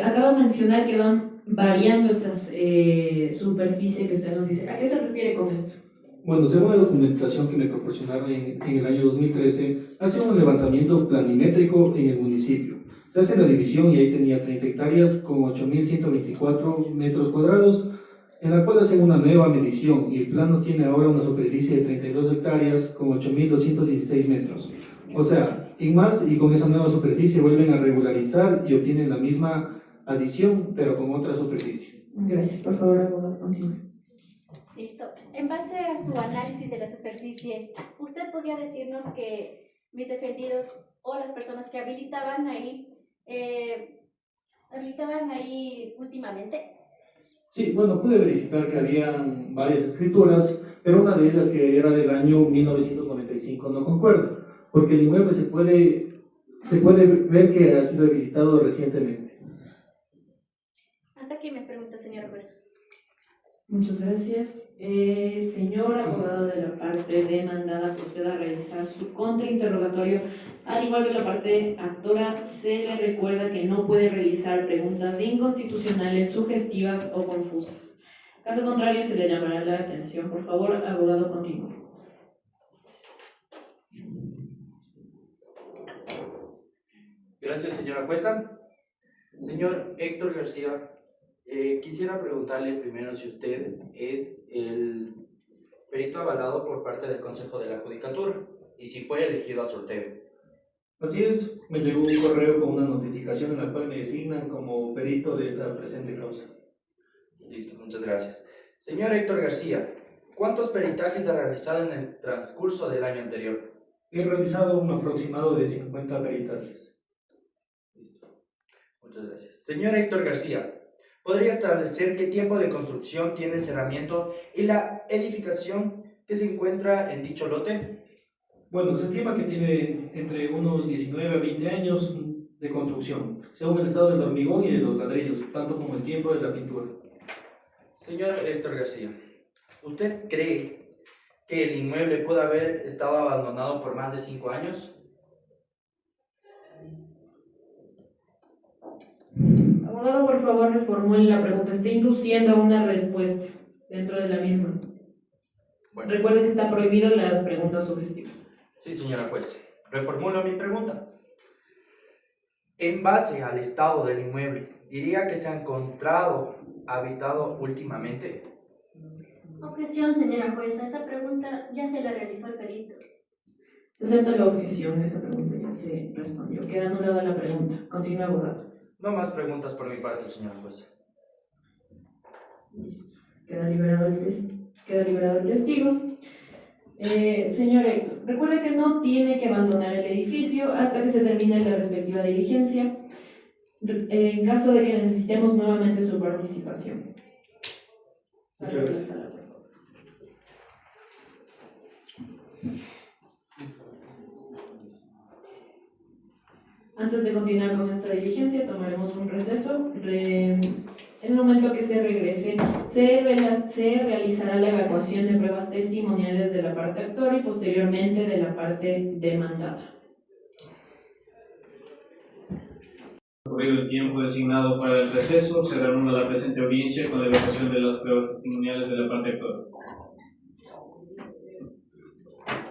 Acabo de mencionar que van variando estas superficies que usted nos dice. ¿A qué se refiere con esto? Bueno, según la documentación que me proporcionaron en el año 2013, hace un levantamiento planimétrico en el municipio. Se hace la división y ahí tenía 30 hectáreas con 8.124 metros cuadrados, en la cual hacen una nueva medición y el plano tiene ahora una superficie de 32 hectáreas con 8.216 metros. O sea, en más y con esa nueva superficie vuelven a regularizar y obtienen la misma adición, pero con otra superficie. Gracias. Por favor, abogado, continúe. Listo. En base a su análisis de la superficie, ¿usted podría decirnos que mis defendidos o las personas que habilitaban ahí últimamente? Sí, bueno, pude verificar que habían varias escrituras, pero una de ellas, que era del año 1995, no concuerda, porque el inmueble se puede ver que ha sido habilitado recientemente. Hasta aquí mis preguntas, señora juez. Muchas gracias. Señor abogado de la parte demandada, proceda a realizar su contrainterrogatorio. Al igual que la parte actora, se le recuerda que no puede realizar preguntas inconstitucionales, sugestivas o confusas. Caso contrario, se le llamará la atención. Por favor, abogado, continúe. Gracias, señora jueza. Señor Héctor García, quisiera preguntarle primero si usted es el perito avalado por parte del Consejo de la Judicatura y si fue elegido a sorteo. Así es, me llegó un correo con una notificación en la cual me designan como perito de esta presente causa. Listo, muchas gracias. Señor Héctor García, ¿cuántos peritajes ha realizado en el transcurso del año anterior? He realizado un aproximado de 50 peritajes. Listo, muchas gracias. Señor Héctor García, ¿podría establecer qué tiempo de construcción tiene el cerramiento y la edificación que se encuentra en dicho lote? Bueno, se estima que tiene entre unos 19 a 20 años de construcción, según el estado del hormigón y de los ladrillos, tanto como el tiempo de la pintura. Señor Héctor García, ¿usted cree que el inmueble pudo haber estado abandonado por más de 5 años? Abogado, por favor, reformule la pregunta. Está induciendo a una respuesta dentro de la misma. Bueno. Recuerde que está prohibido las preguntas sugestivas. Sí, señora juez. Reformulo mi pregunta. En base al estado del inmueble, ¿diría que se ha encontrado habitado últimamente? Objeción, señora jueza. Esa pregunta ya se la realizó el perito. Se acepta la objeción. Esa pregunta ya se respondió. Queda anulada la pregunta. Continúe, abogado. No más preguntas por mi parte, señora jueza. Listo. Queda liberado el testigo. Señor Héctor, recuerde que no tiene que abandonar el edificio hasta que se termine la respectiva diligencia, en caso de que necesitemos nuevamente su participación. Salga de la sala, por favor. Antes de continuar con esta diligencia, tomaremos un receso. En el momento que se regrese, se realizará la evacuación de pruebas testimoniales de la parte actora y posteriormente de la parte demandada. Corrido el tiempo designado para el receso, se reanuda la presente audiencia con la evacuación de las pruebas testimoniales de la parte actora.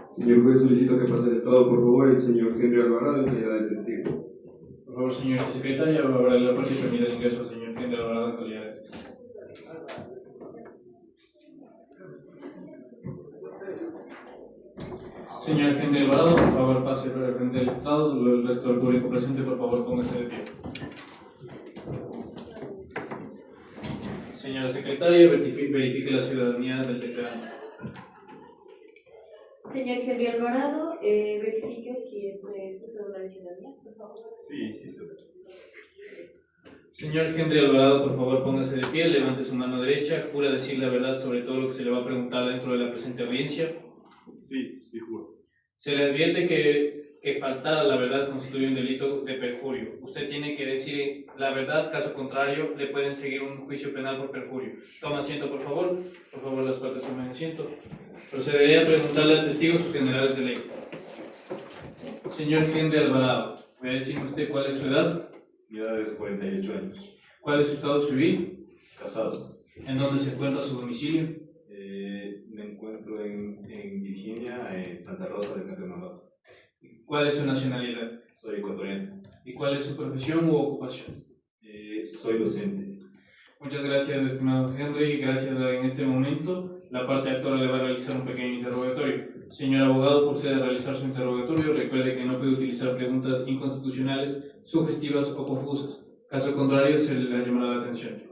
Señor juez, solicito que pase el estado, por favor, el señor Henry Alvarado en calidad de testigo. Por favor, señorita secretaria, abra la parte y permita el ingreso al señor Henry Alvarado en calidad de testigo. Señor Henry Alvarado, por favor, pase al frente del estrado. El resto del público presente, por favor, póngase de pie. Señora secretaria, verifique la ciudadanía del declarante. Señor Henry Alvarado, verifique si es de su cédula de ciudadanía, por favor. Sí, se ve. Señor Henry Alvarado, por favor, póngase de pie, levante su mano derecha, jura decir la verdad sobre todo lo que se le va a preguntar dentro de la presente audiencia. Sí, juro. Se le advierte que faltar a la verdad constituye un delito de perjurio. Usted tiene que decir la verdad, caso contrario, le pueden seguir un juicio penal por perjurio. Toma asiento, por favor. Por favor, las partes tomen asiento. Procederé a preguntarle al testigo sus generales de ley. Señor Henry Alvarado, ¿me decir usted cuál es su edad? Mi edad es 48 años. ¿Cuál es su estado civil? Casado. ¿En dónde se encuentra su domicilio? Me encuentro en Virginia, en Santa Rosa de Catemamá. ¿Cuál es su nacionalidad? Soy ecuatoriano. ¿Y cuál es su profesión u ocupación? Soy docente. Muchas gracias, estimado Henry. Gracias. En este momento, la parte actora le va a realizar un pequeño interrogatorio. Señor abogado, procede a realizar su interrogatorio. Recuerde que no puede utilizar preguntas inconstitucionales, sugestivas o confusas. Caso contrario, se le llamará la atención.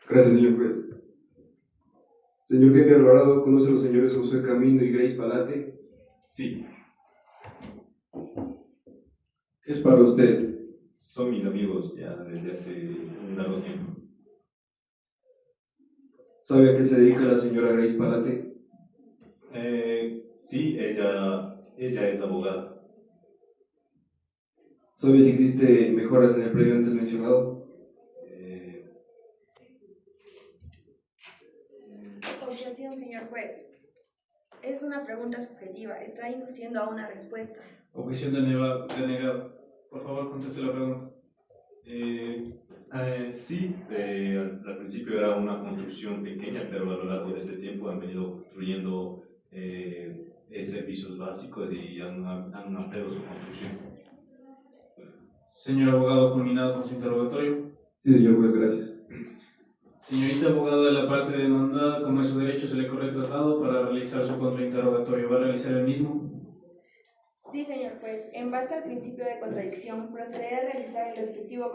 Gracias, señor juez. Señor Henry Alvarado, ¿conoce a los señores Josué Camino y Grace Palate? Sí. ¿Qué es para usted? Son mis amigos ya desde hace un largo tiempo. ¿Sabe a qué se dedica la señora Grace Palate? Sí, ella es abogada. ¿Sabe si existen mejoras en el predio antes mencionado? Objeción, señor juez. Es una pregunta subjetiva. Está induciendo a una respuesta. Objeción denegada. Por favor, conteste la pregunta. Sí, al principio era una construcción pequeña, pero a lo largo de este tiempo han venido construyendo servicios básicos y han ampliado su construcción. Señor abogado, culminado con su interrogatorio. Sí, señor juez, gracias. Señorita abogada de la parte demandada, como es su derecho, se le corre tratado para realizar su contrainterrogatorio. ¿Va a realizar el mismo? Sí, señor juez. En base al principio de contradicción, procederé a realizar el respectivo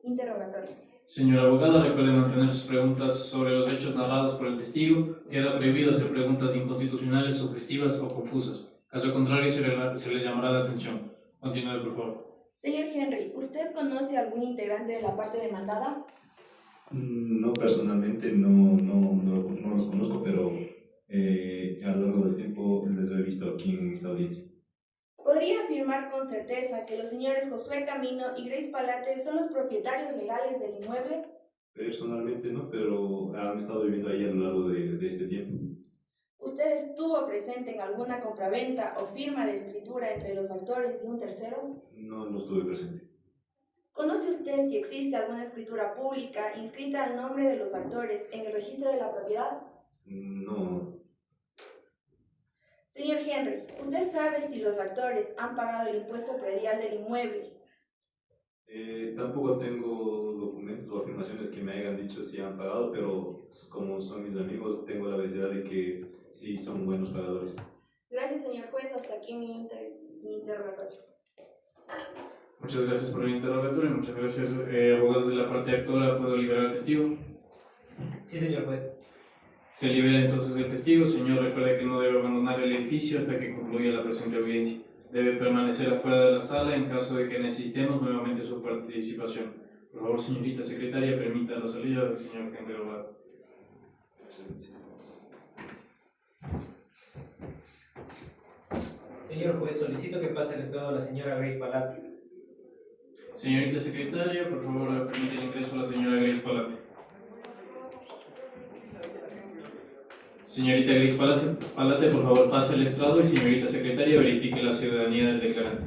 interrogatorio. Señor abogado, recuerde mantener sus preguntas sobre los hechos narrados por el testigo. Queda prohibido hacer preguntas inconstitucionales, sugestivas o confusas. Caso contrario, se le llamará la atención. Continúe, por favor. Señor Henry, ¿usted conoce algún integrante de la parte demandada? No, personalmente no los conozco, pero a lo largo del tiempo les he visto aquí en esta audiencia. ¿Podría afirmar con certeza que los señores Josué Camino y Grace Palate son los propietarios legales del inmueble? Personalmente no, pero han estado viviendo ahí a lo largo de este tiempo. ¿Usted estuvo presente en alguna compraventa o firma de escritura entre los actores y un tercero? No estuve presente. ¿Conoce usted si existe alguna escritura pública inscrita al nombre de los actores en el registro de la propiedad? No. Señor Henry, ¿usted sabe si los actores han pagado el impuesto predial del inmueble? Tampoco tengo documentos o afirmaciones que me hayan dicho si han pagado, pero como son mis amigos, tengo la veracidad de que sí son buenos pagadores. Gracias, señor juez. Hasta aquí mi interrogatorio. Muchas gracias por el interrogatorio. Muchas gracias, abogados de la parte actora. ¿Puedo liberar al testigo? Sí, señor juez. Se libera entonces el testigo. Señor, recuerde que no debe abandonar el edificio hasta que concluya la presente audiencia. Debe permanecer afuera de la sala en caso de que necesitemos nuevamente su participación. Por favor, señorita secretaria, permita la salida del señor Henry Alvarado. Señor juez, solicito que pase el estrado a la señora Grace Palate. Señorita secretaria, por favor, permite el ingreso a la señora Grace Palate. Señorita Grace Palate, por favor, pase el estrado y señorita secretaria, verifique la ciudadanía del declarante.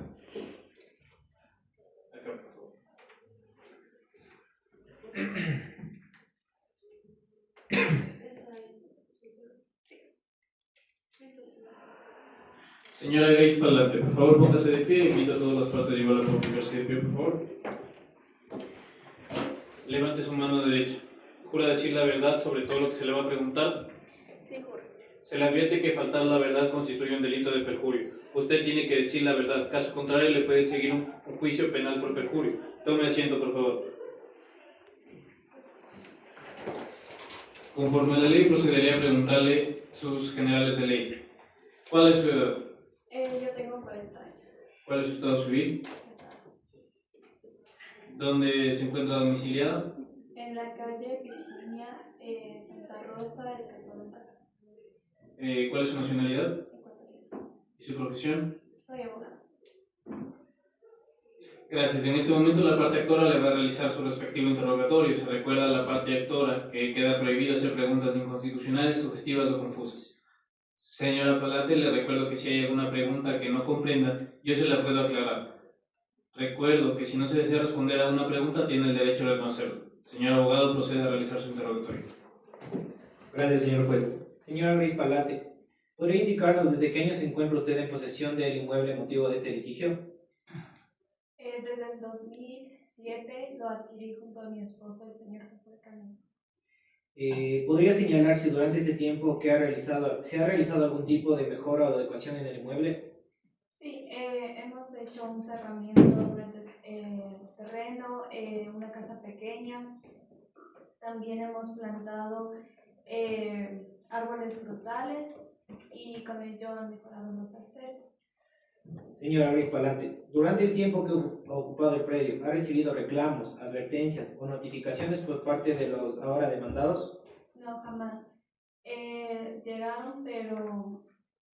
Acá, por favor. Señora Grace Palate, por favor, póngase de pie. Invito a todas las partes igual a colocarse de pie, por favor. Levante su mano derecha. ¿Jura decir la verdad sobre todo lo que se le va a preguntar? Sí, juro. Se le advierte que faltar la verdad constituye un delito de perjurio. Usted tiene que decir la verdad. Caso contrario, le puede seguir un juicio penal por perjurio. Tome asiento, por favor. Conforme a la ley, procederé a preguntarle sus generales de ley. ¿Cuál es su edad? Yo tengo 40 años. ¿Cuál es su estado civil? ¿Dónde se encuentra domiciliada? En la calle Virginia, Santa Rosa, el Cantón de Pato. ¿Cuál es su nacionalidad? ¿Y su profesión? Soy abogada. Gracias. En este momento la parte actora le va a realizar su respectivo interrogatorio. Se recuerda a la parte actora que queda prohibido hacer preguntas inconstitucionales, sugestivas o confusas. Señora Palate, le recuerdo que si hay alguna pregunta que no comprenda, yo se la puedo aclarar. Recuerdo que si no se desea responder a una pregunta, tiene el derecho de reconocerlo. Señor abogado, procede a realizar su interrogatorio. Gracias, señor juez. Señora Grace Palate, ¿podría indicarnos desde qué año se encuentra usted en posesión del inmueble motivo de este litigio? Desde el 2007 lo adquirí junto a mi esposo, el señor José Camino. ¿Podría señalar si durante este tiempo que se ha realizado algún tipo de mejora o adecuación en el inmueble? Sí, hemos hecho un cerramiento durante el terreno, una casa pequeña. También hemos plantado árboles frutales y con ello han mejorado los accesos. Señora Grace Palate, durante el tiempo que ha ocupado el predio, ¿ha recibido reclamos, advertencias o notificaciones por parte de los ahora demandados? No, jamás. Llegaron, pero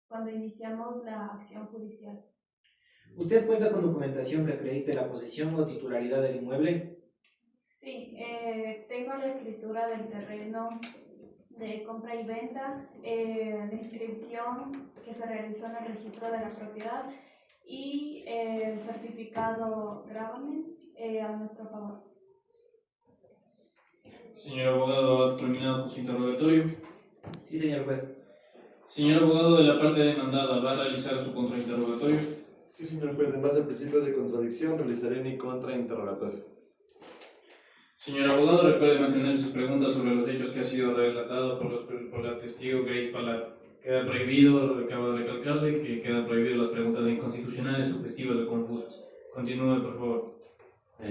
cuando iniciamos la acción judicial. ¿Usted cuenta con documentación que acredite la posesión o titularidad del inmueble? Sí, tengo la escritura del terreno de compra y venta, la inscripción que se realizó en el registro de la propiedad y el certificado gravamen a nuestro favor. Señor abogado, ¿ha terminado con su interrogatorio? Sí, señor juez. Señor abogado de la parte demandada, ¿va a realizar su contrainterrogatorio? Sí, señor juez, en base al principio de contradicción realizaré mi contrainterrogatorio. Señor abogado, recuerde mantener sus preguntas sobre los hechos que ha sido relatado por la testigo Grace Palate. Queda prohibido, acabo de recalcarle, que quedan prohibidas las preguntas inconstitucionales, sugestivas o confusas. Continúe, por favor.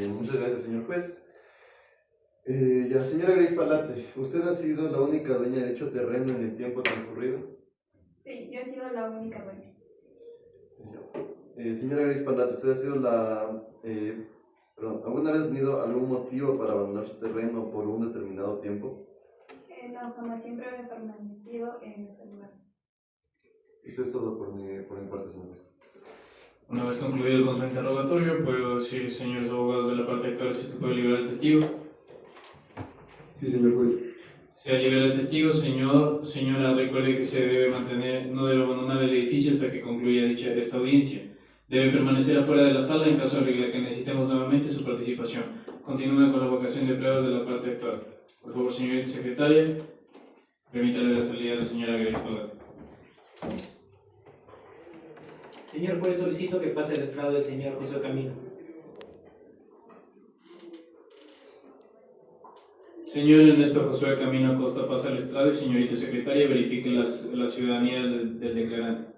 Muchas gracias, señor juez. Señora Grace Palate, ¿usted ha sido la única dueña de dicho terreno en el tiempo transcurrido? Sí, yo he sido la única dueña. Señora Grace Palate, ¿usted ha sido ¿alguna vez ha tenido algún motivo para abandonar su terreno por un determinado tiempo? No, jamás, siempre he permanecido en ese lugar. Esto es todo por mi parte, señor juez. Una vez concluido el contrainterrogatorio, puedo decir, señores abogados de la parte actual, si se puede liberar el testigo. Sí, señor juez. Se libera el testigo, señora, recuerde que no debe abandonar el edificio hasta que concluya esta audiencia. Debe permanecer afuera de la sala en caso de que necesitemos nuevamente su participación. Continúe con la vocación de empleados de la parte actual. Por favor, señorita secretaria, permítale la salida de la señora Grace Palate. Señor juez, solicito que pase el estrado del señor José Camino. Señor Ernesto Josué Camino Acosta, pasa al estrado y señorita secretaria, verifique la ciudadanía del declarante.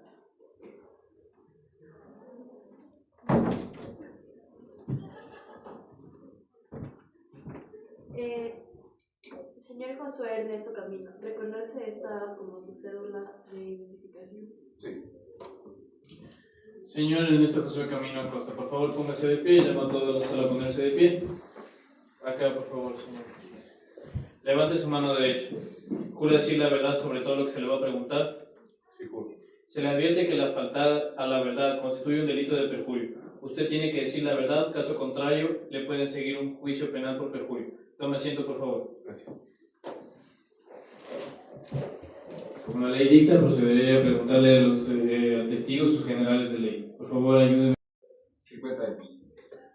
Señor Josué Ernesto Camino, ¿reconoce esta como su cédula de identificación? Sí. Señor Ernesto Josué Camino Acosta, por favor póngase de pie, llamo a toda la sala a ponerse de pie. Acá, por favor, señor. Levante su mano derecha. ¿Jura decir la verdad sobre todo lo que se le va a preguntar? Sí, juro. Se le advierte que la falta a la verdad constituye un delito de perjurio. Usted tiene que decir la verdad, caso contrario, le pueden seguir un juicio penal por perjurio. Tome asiento, por favor. Gracias. Como la ley dicta, procederé a preguntarle a los testigos sus generales de ley. Por favor, ayúdenme. 50 años.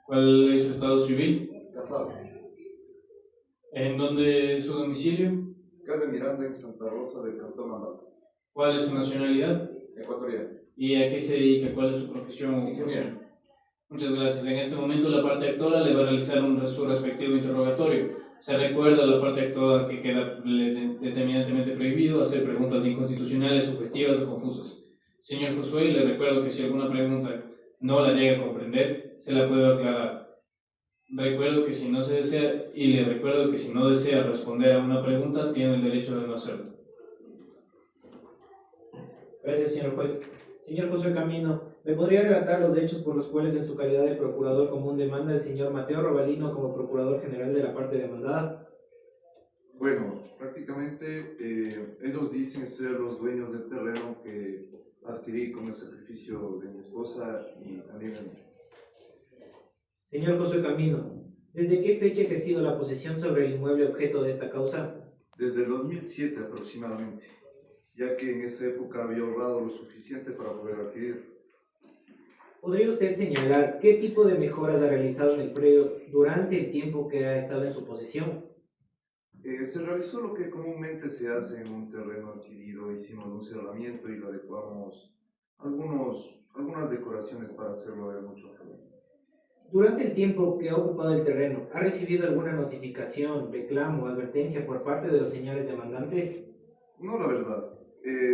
¿Cuál es su estado civil? Casado. ¿En dónde es su domicilio? Calle Miranda en Santa Rosa del Cantón Mandado. ¿Cuál es su nacionalidad? Ecuatoriano. ¿Y a qué se dedica? ¿Cuál es su profesión o ocupación? Muchas gracias. En este momento la parte actora le va a realizar su respectivo interrogatorio. Se recuerda a la parte actora que queda determinantemente prohibido hacer preguntas inconstitucionales, sugestivas o confusas. Señor Josué, le recuerdo que si alguna pregunta no la llega a comprender, se la puedo aclarar. Recuerdo que si no se desea, y le recuerdo que si no desea responder a una pregunta, tiene el derecho de no hacerlo. Gracias, señor juez. Señor Josué Camino, ¿me podría relatar los hechos por los cuales en su calidad de procurador común demanda el señor Mateo Robalino como procurador general de la parte demandada? Bueno, prácticamente ellos dicen ser los dueños del terreno que adquirí con el sacrificio de mi esposa y también de mí. Señor Josué Camino, ¿desde qué fecha ha ejercido la posesión sobre el inmueble objeto de esta causa? Desde el 2007 aproximadamente, ya que en esa época había ahorrado lo suficiente para poder adquirir. ¿Podría usted señalar qué tipo de mejoras ha realizado en el predio durante el tiempo que ha estado en su posesión? Se realizó lo que comúnmente se hace en un terreno adquirido. Hicimos un cerramiento y le adecuamos algunas decoraciones para hacerlo ver mucho mejor. Durante el tiempo que ha ocupado el terreno, ¿ha recibido alguna notificación, reclamo o advertencia por parte de los señores demandantes? No, la verdad.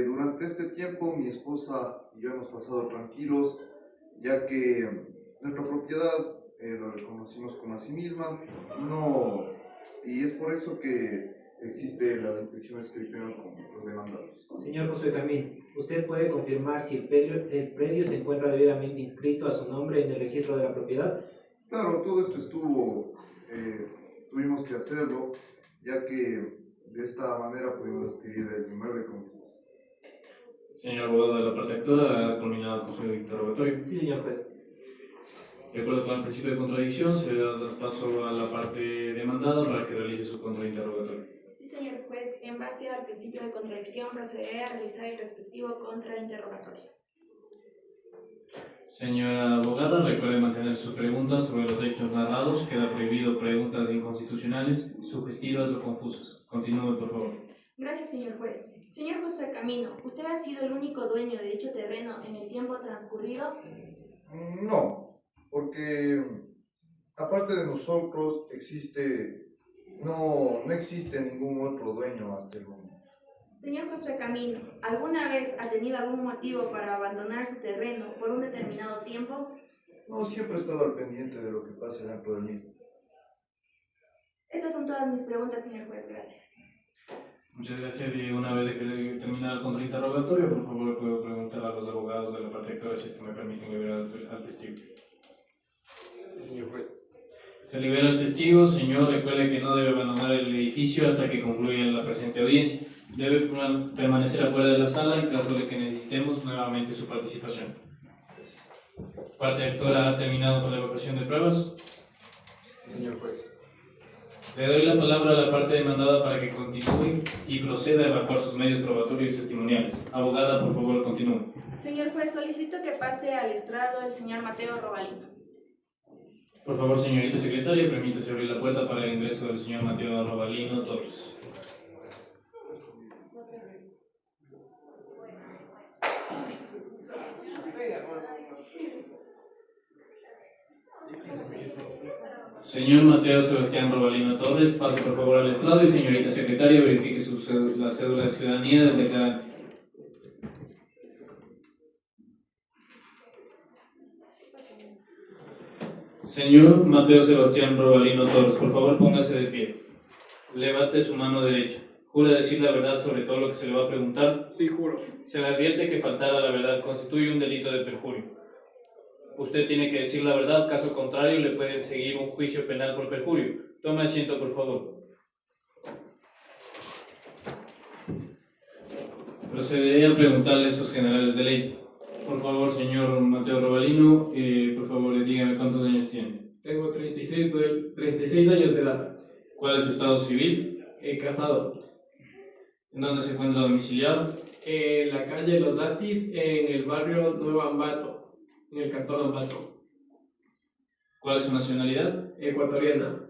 Durante este tiempo mi esposa y yo hemos pasado tranquilos, ya que nuestra propiedad la reconocimos como a sí misma, y es por eso que existen las intenciones que tengan con los demandados. Señor Josué Camino, ¿usted puede confirmar si el predio se encuentra debidamente inscrito a su nombre en el registro de la propiedad? Claro, todo esto tuvimos que hacerlo, ya que de esta manera pudimos adquirir el inmueble con mi esposa. Señor abogado de la parte actora, ha culminado con su interrogatorio. Sí, señor juez. De acuerdo con el principio de contradicción, se da paso a la parte demandada para que realice su contrainterrogatorio. Sí, señor juez, en base al principio de contradicción procederé a realizar el respectivo contrainterrogatorio. Señora abogada, recuerde mantener sus preguntas sobre los hechos narrados. Queda prohibido preguntas inconstitucionales, sugestivas o confusas. Continúe, por favor. Gracias, señor juez. Señor Josué Camino, ¿usted ha sido el único dueño de dicho terreno en el tiempo transcurrido? No, porque aparte de nosotros no existe ningún otro dueño hasta el momento. Señor Josué Camino, ¿alguna vez ha tenido algún motivo para abandonar su terreno por un determinado tiempo? No, siempre he estado al pendiente de lo que pasa dentro del mismo. Estas son todas mis preguntas, señor juez. Gracias. Muchas gracias. Y una vez de que termine el contrainterrogatorio, por favor, le puedo preguntar a los abogados de la parte actora si es que me permiten liberar al testigo. Sí, señor juez. Se libera el testigo. Señor, recuerde que no debe abandonar el edificio hasta que concluya la presente audiencia. Debe permanecer afuera de la sala en caso de que necesitemos nuevamente su participación. Parte actora ha terminado con la evacuación de pruebas. Sí, señor juez. Le doy la palabra a la parte demandada para que continúe y proceda a evacuar sus medios probatorios y testimoniales. Abogada, por favor, continúe. Señor juez, solicito que pase al estrado el señor Mateo Robalino. Por favor, señorita secretaria, permítase abrir la puerta para el ingreso del señor Mateo Robalino Torres. Señor Mateo Sebastián Robalino Torres, pase por favor al estrado y señorita secretaria, verifique la cédula de ciudadanía del declarante. Señor Mateo Sebastián Robalino Torres, por favor póngase de pie. Levante su mano derecha. ¿Jura decir la verdad sobre todo lo que se le va a preguntar? Sí, juro. Se le advierte que faltar a la verdad constituye un delito de perjurio. Usted tiene que decir la verdad, caso contrario le pueden seguir un juicio penal por perjurio. Tome asiento, por favor. Procederé a preguntarle a esos generales de ley. Por favor, señor Mateo Robalino, por favor, dígame cuántos años tiene. Tengo 36 años de edad. ¿Cuál es su estado civil? Casado. ¿En dónde se encuentra domiciliado? En la calle Los Atis, en el barrio Nuevo Ambato, en el cantón Ambato. ¿Cuál es su nacionalidad? Ecuatoriana.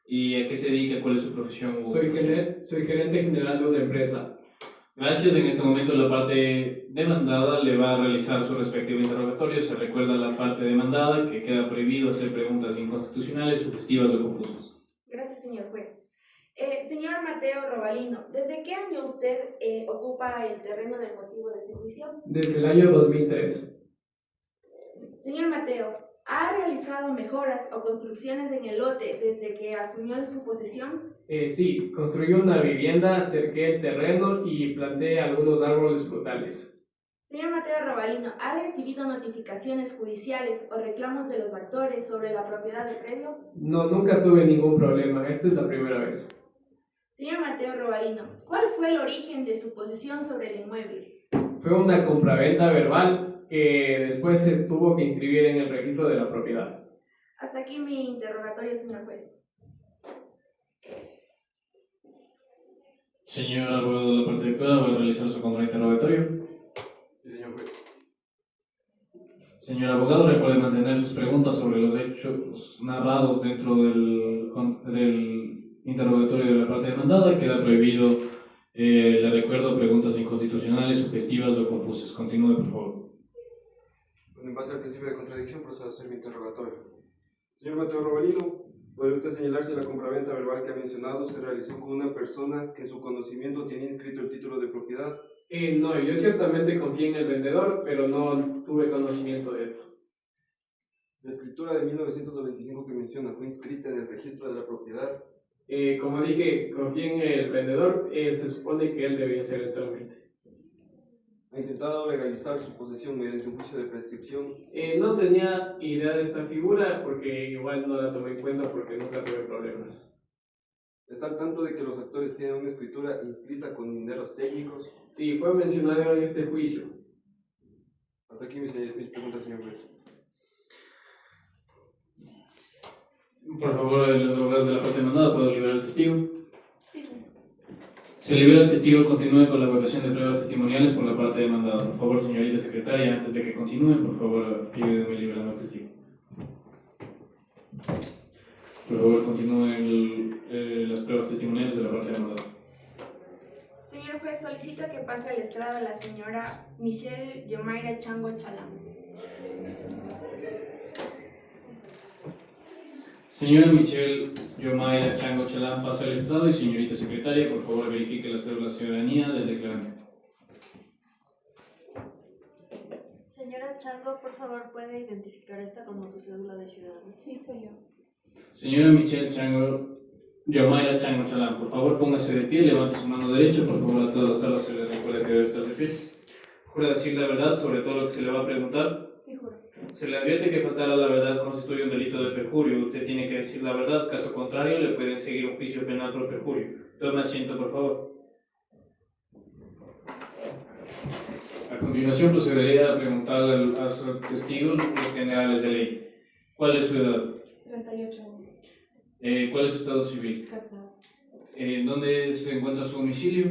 ¿Y a qué se dedica? ¿Cuál es su profesión? Soy gerente general de una empresa. Gracias. En este momento la parte demandada le va a realizar su respectivo interrogatorio. Se recuerda la parte demandada que queda prohibido hacer preguntas inconstitucionales, sugestivas o confusas. Gracias, señor juez. Señor Mateo Robalino, ¿desde qué año usted ocupa el terreno del motivo de este juicio? Desde el año 2003. Señor Mateo, ¿ha realizado mejoras o construcciones en el lote desde que asumió su posesión? Sí, construí una vivienda, cerqué el terreno y planté algunos árboles frutales. Señor Mateo Robalino, ¿ha recibido notificaciones judiciales o reclamos de los actores sobre la propiedad del predio? No, nunca tuve ningún problema. Esta es la primera vez. Señor Mateo Robalino, ¿cuál fue el origen de su posesión sobre el inmueble? Fue una compraventa verbal que después se tuvo que inscribir en el registro de la propiedad. Hasta aquí mi interrogatorio, señor juez. Señor abogado de la parte directora, ¿va a realizar su contrainterrogatorio? Sí, señor juez. Señor abogado, recuerde mantener sus preguntas sobre los hechos narrados dentro del interrogatorio de la parte demandada. Queda prohibido, le recuerdo, preguntas inconstitucionales, sugestivas o confusas. Continúe, por favor. En base al principio de contradicción, procedo a hacer mi interrogatorio. Señor Mateo Robalino, ¿puede usted señalar si la compraventa verbal que ha mencionado se realizó con una persona que en su conocimiento tiene inscrito el título de propiedad? No, yo ciertamente confié en el vendedor, pero no tuve conocimiento de esto. La escritura de 1995 que menciona fue inscrita en el registro de la propiedad. Como dije, confié en el vendedor, se supone que él debía hacer el trámite. ¿Ha intentado legalizar su posesión mediante un juicio de prescripción? No tenía idea de esta figura porque igual no la tomé en cuenta porque nunca tuve problemas. ¿Está al tanto de que los actores tienen una escritura inscrita con mineros técnicos? Sí, fue mencionado en este juicio. Hasta aquí mis preguntas, señor juez. Por favor, los abogados de la parte demandada, ¿puedo liberar al testigo? Sí, señor. Se libera el testigo, continúe con la evaluación de pruebas testimoniales por la parte demandada. Por favor, señorita secretaria, antes de que continúen, por favor, ayúdenme liberando al testigo. Por favor, continúen las pruebas testimoniales de la parte demandada. Señor juez, solicito que pase al estrado a la señora Michelle Yomaira Chango Chalán. Señora Michelle Yomaira Chango Chalán pasa al estrado y señorita secretaria, por favor, verifique la cédula de ciudadanía del declarante. Señora Chango, por favor, ¿puede identificar esta como su cédula de ciudadanía? Sí, soy yo. Señora Michelle Yomaira Chango Chalán, por favor, póngase de pie, levante su mano derecha, por favor, a toda la sala se le recuerda que debe estar de pie. ¿Jura decir la verdad sobre todo lo que se le va a preguntar? Sí, juro. Se le advierte que faltar a la verdad constituye un delito de perjurio. Usted tiene que decir la verdad, caso contrario le pueden seguir un juicio penal por perjurio. Tome asiento, por favor. A continuación procedería a preguntarle a su testigo los generales de ley. ¿Cuál es su edad? 38 años. ¿Cuál es su estado civil? Casado. ¿Dónde se encuentra su domicilio?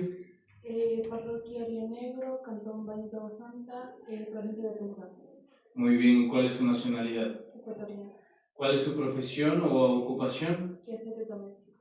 Parroquia Río Negro, Cantón Valles de Agua Santa, provincia de Tunja. Muy bien. ¿Cuál es su nacionalidad? Ecuatoriana. ¿Cuál es su profesión o ocupación? Quehaceres domésticos.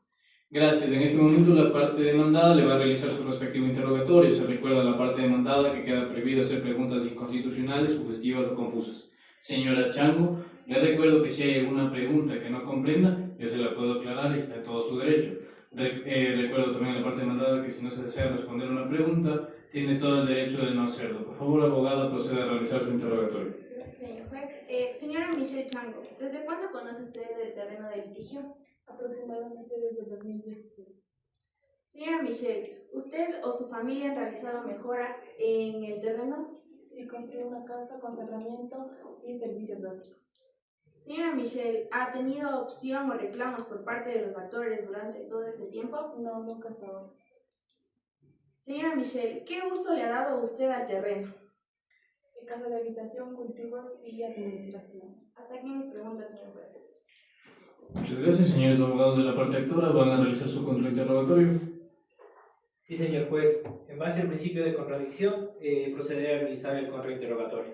Gracias. En este momento la parte demandada le va a realizar su respectivo interrogatorio. Se recuerda a la parte demandada que queda prohibido hacer preguntas inconstitucionales, sugestivas o confusas. Señora Chango, le recuerdo que si hay alguna pregunta que no comprenda, yo se la puedo aclarar y está en todo su derecho. Recuerdo también a la parte demandada que si no se desea responder una pregunta, tiene todo el derecho de no hacerlo. Por favor, abogada, proceda a realizar su interrogatorio. Gracias, señor juez. Señora Michelle Chango, ¿desde cuándo conoce usted del terreno de litigio? Aproximadamente desde el 2016. Señora Michelle, ¿usted o su familia han realizado mejoras en el terreno? Sí, construí una casa con cerramiento y servicios básicos. Señora Michelle, ¿ha tenido opción o reclamos por parte de los actores durante todo este tiempo? No, nunca hasta ahora. Señora Michelle, ¿qué uso le ha dado usted al terreno? Casa de habitación, cultivos y administración. Hasta aquí mis preguntas, señor juez. Muchas gracias, señores abogados de la parte actora. Van a realizar su contrainterrogatorio. Sí, señor juez. En base al principio de contradicción, procederé a realizar el contrainterrogatorio.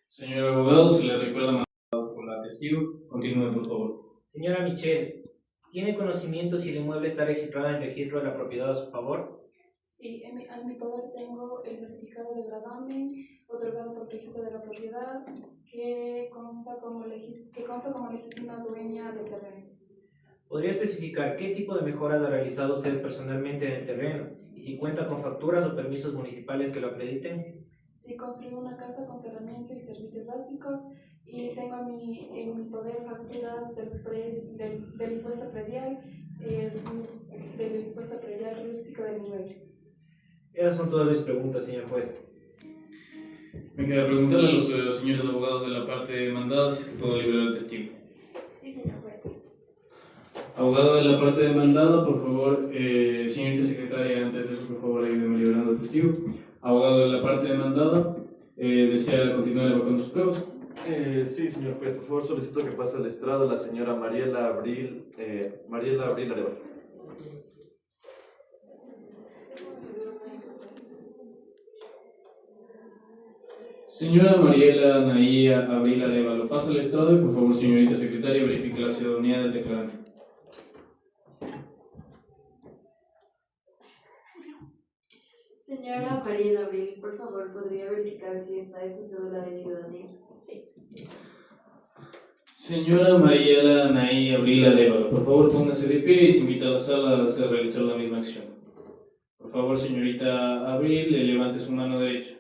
Señor abogado, se le recuerda mandado por la testigo. Continúe, por favor. Señora Michelle, ¿tiene conocimiento si el inmueble está registrado en el registro de la propiedad a su favor? Sí, en mi poder tengo el certificado de gravamen otorgado por registro de la propiedad que consta como legítima dueña del terreno. ¿Podría especificar qué tipo de mejoras ha realizado usted personalmente en el terreno y si cuenta con facturas o permisos municipales que lo acrediten? Sí, construí una casa con cerramiento y servicios básicos y tengo en mi poder facturas del impuesto predial, del impuesto predial rústico del inmueble. Esas son todas mis preguntas, señor juez. Me queda preguntarle a los señores abogados de la parte demandada si puedo liberar al testigo. Sí, señor juez. Abogado de la parte demandada, por favor, señorita secretaria, antes de eso, por favor, ayúdeme liberando al testigo. Abogado de la parte demandada, ¿desea continuar evocando sus pruebas? Sí, señor juez, por favor, solicito que pase al estrado la señora Mariela Abril Arevalo. Señora Mariela Anaía Abril Arevalo, pasa al estrado y, por favor, señorita secretaria, verifique la ciudadanía del declarante. Señora Mariela Abril, por favor, ¿podría verificar si esta es su cédula de ciudadanía? Sí. Señora Mariela Anaí Abril Arevalo, por favor, póngase de pie y se invita a la sala a realizar la misma acción. Por favor, señorita Abril, le levante su mano derecha.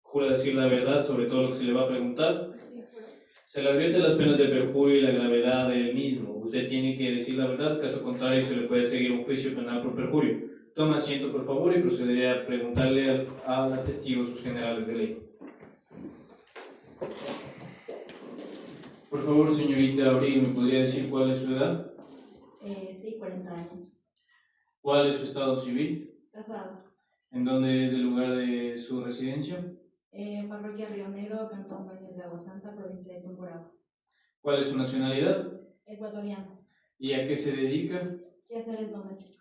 ¿Jura decir la verdad sobre todo lo que se le va a preguntar? Sí, juro. Se le advierte las penas de perjurio y la gravedad del mismo. Usted tiene que decir la verdad, caso contrario se le puede seguir un juicio penal por perjurio. Toma asiento, por favor, y procederé a preguntarle a la testigo sus generales de ley. Por favor, señorita Abril, ¿me podría decir cuál es su edad? Sí, 40 años. ¿Cuál es su estado civil? Casado. ¿En dónde es el lugar de su residencia? Parroquia Río Negro, Cantón Baños de Agua Santa, provincia de Tumburago. ¿Cuál es su nacionalidad? Ecuatoriano. ¿Y a qué se dedica? Quehaceres domésticos.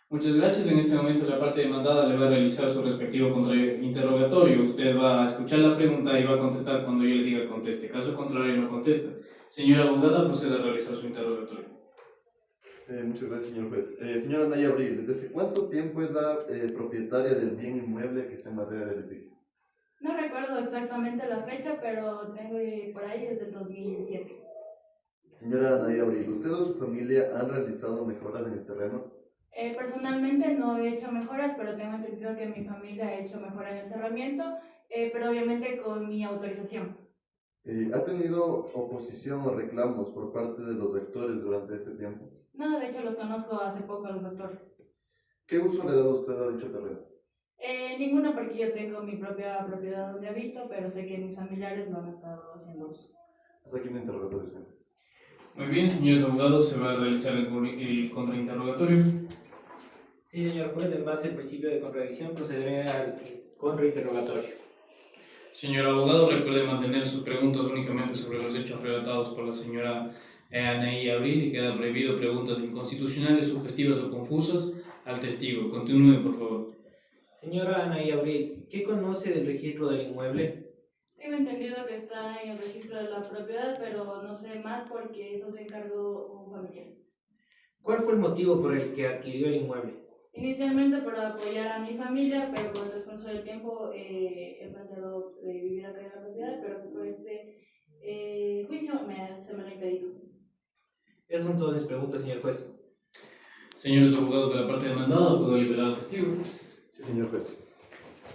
Muchas gracias. En este momento la parte demandada le va a realizar su respectivo contrainterrogatorio. Usted va a escuchar la pregunta y va a contestar cuando yo le diga conteste. Caso contrario, no contesta. Señora abogada, proceda a realizar su interrogatorio. Muchas gracias, señor juez. Señora Naya Abril, ¿desde cuánto tiempo es la propietaria del bien inmueble que está en materia de litigio? No recuerdo exactamente la fecha, pero tengo por ahí desde el 2007. Señora Naya Abril, ¿usted o su familia han realizado mejoras en el terreno? Personalmente no he hecho mejoras, pero tengo entendido que mi familia ha hecho mejoras en el cerramiento, pero obviamente con mi autorización. ¿Ha tenido oposición o reclamos por parte de los rectores durante este tiempo? No, de hecho los conozco hace poco a los doctores. ¿Qué uso le ha dado usted a dicho terreno? Ninguno, porque yo tengo mi propia propiedad donde habito, pero sé que mis familiares lo han estado haciendo uso. Hasta aquí mi interrogatorio, señor. Muy bien, señores abogados, se va a realizar el contrainterrogatorio. Sí, señor juez, en base al principio de contradicción procederé al contrainterrogatorio. Señor abogado, recuerde mantener sus preguntas únicamente sobre los hechos relatados por la señora Anaí Abril y queda prohibido preguntas inconstitucionales, sugestivas o confusas al testigo. Continúe, por favor. Señora Anaí Abril, ¿qué conoce del registro del inmueble? Tengo entendido que está en el registro de la propiedad, pero no sé más porque eso se encargó un familiar. ¿Cuál fue el motivo por el que adquirió el inmueble? Inicialmente para apoyar a mi familia, pero con el transcurso del tiempo he planteado vivir acá en la propiedad, pero por este juicio se me lo ha impedido. Esas son todas mis preguntas, señor juez. Señores abogados de la parte demandada, ¿puedo liberar al testigo? Sí, señor juez.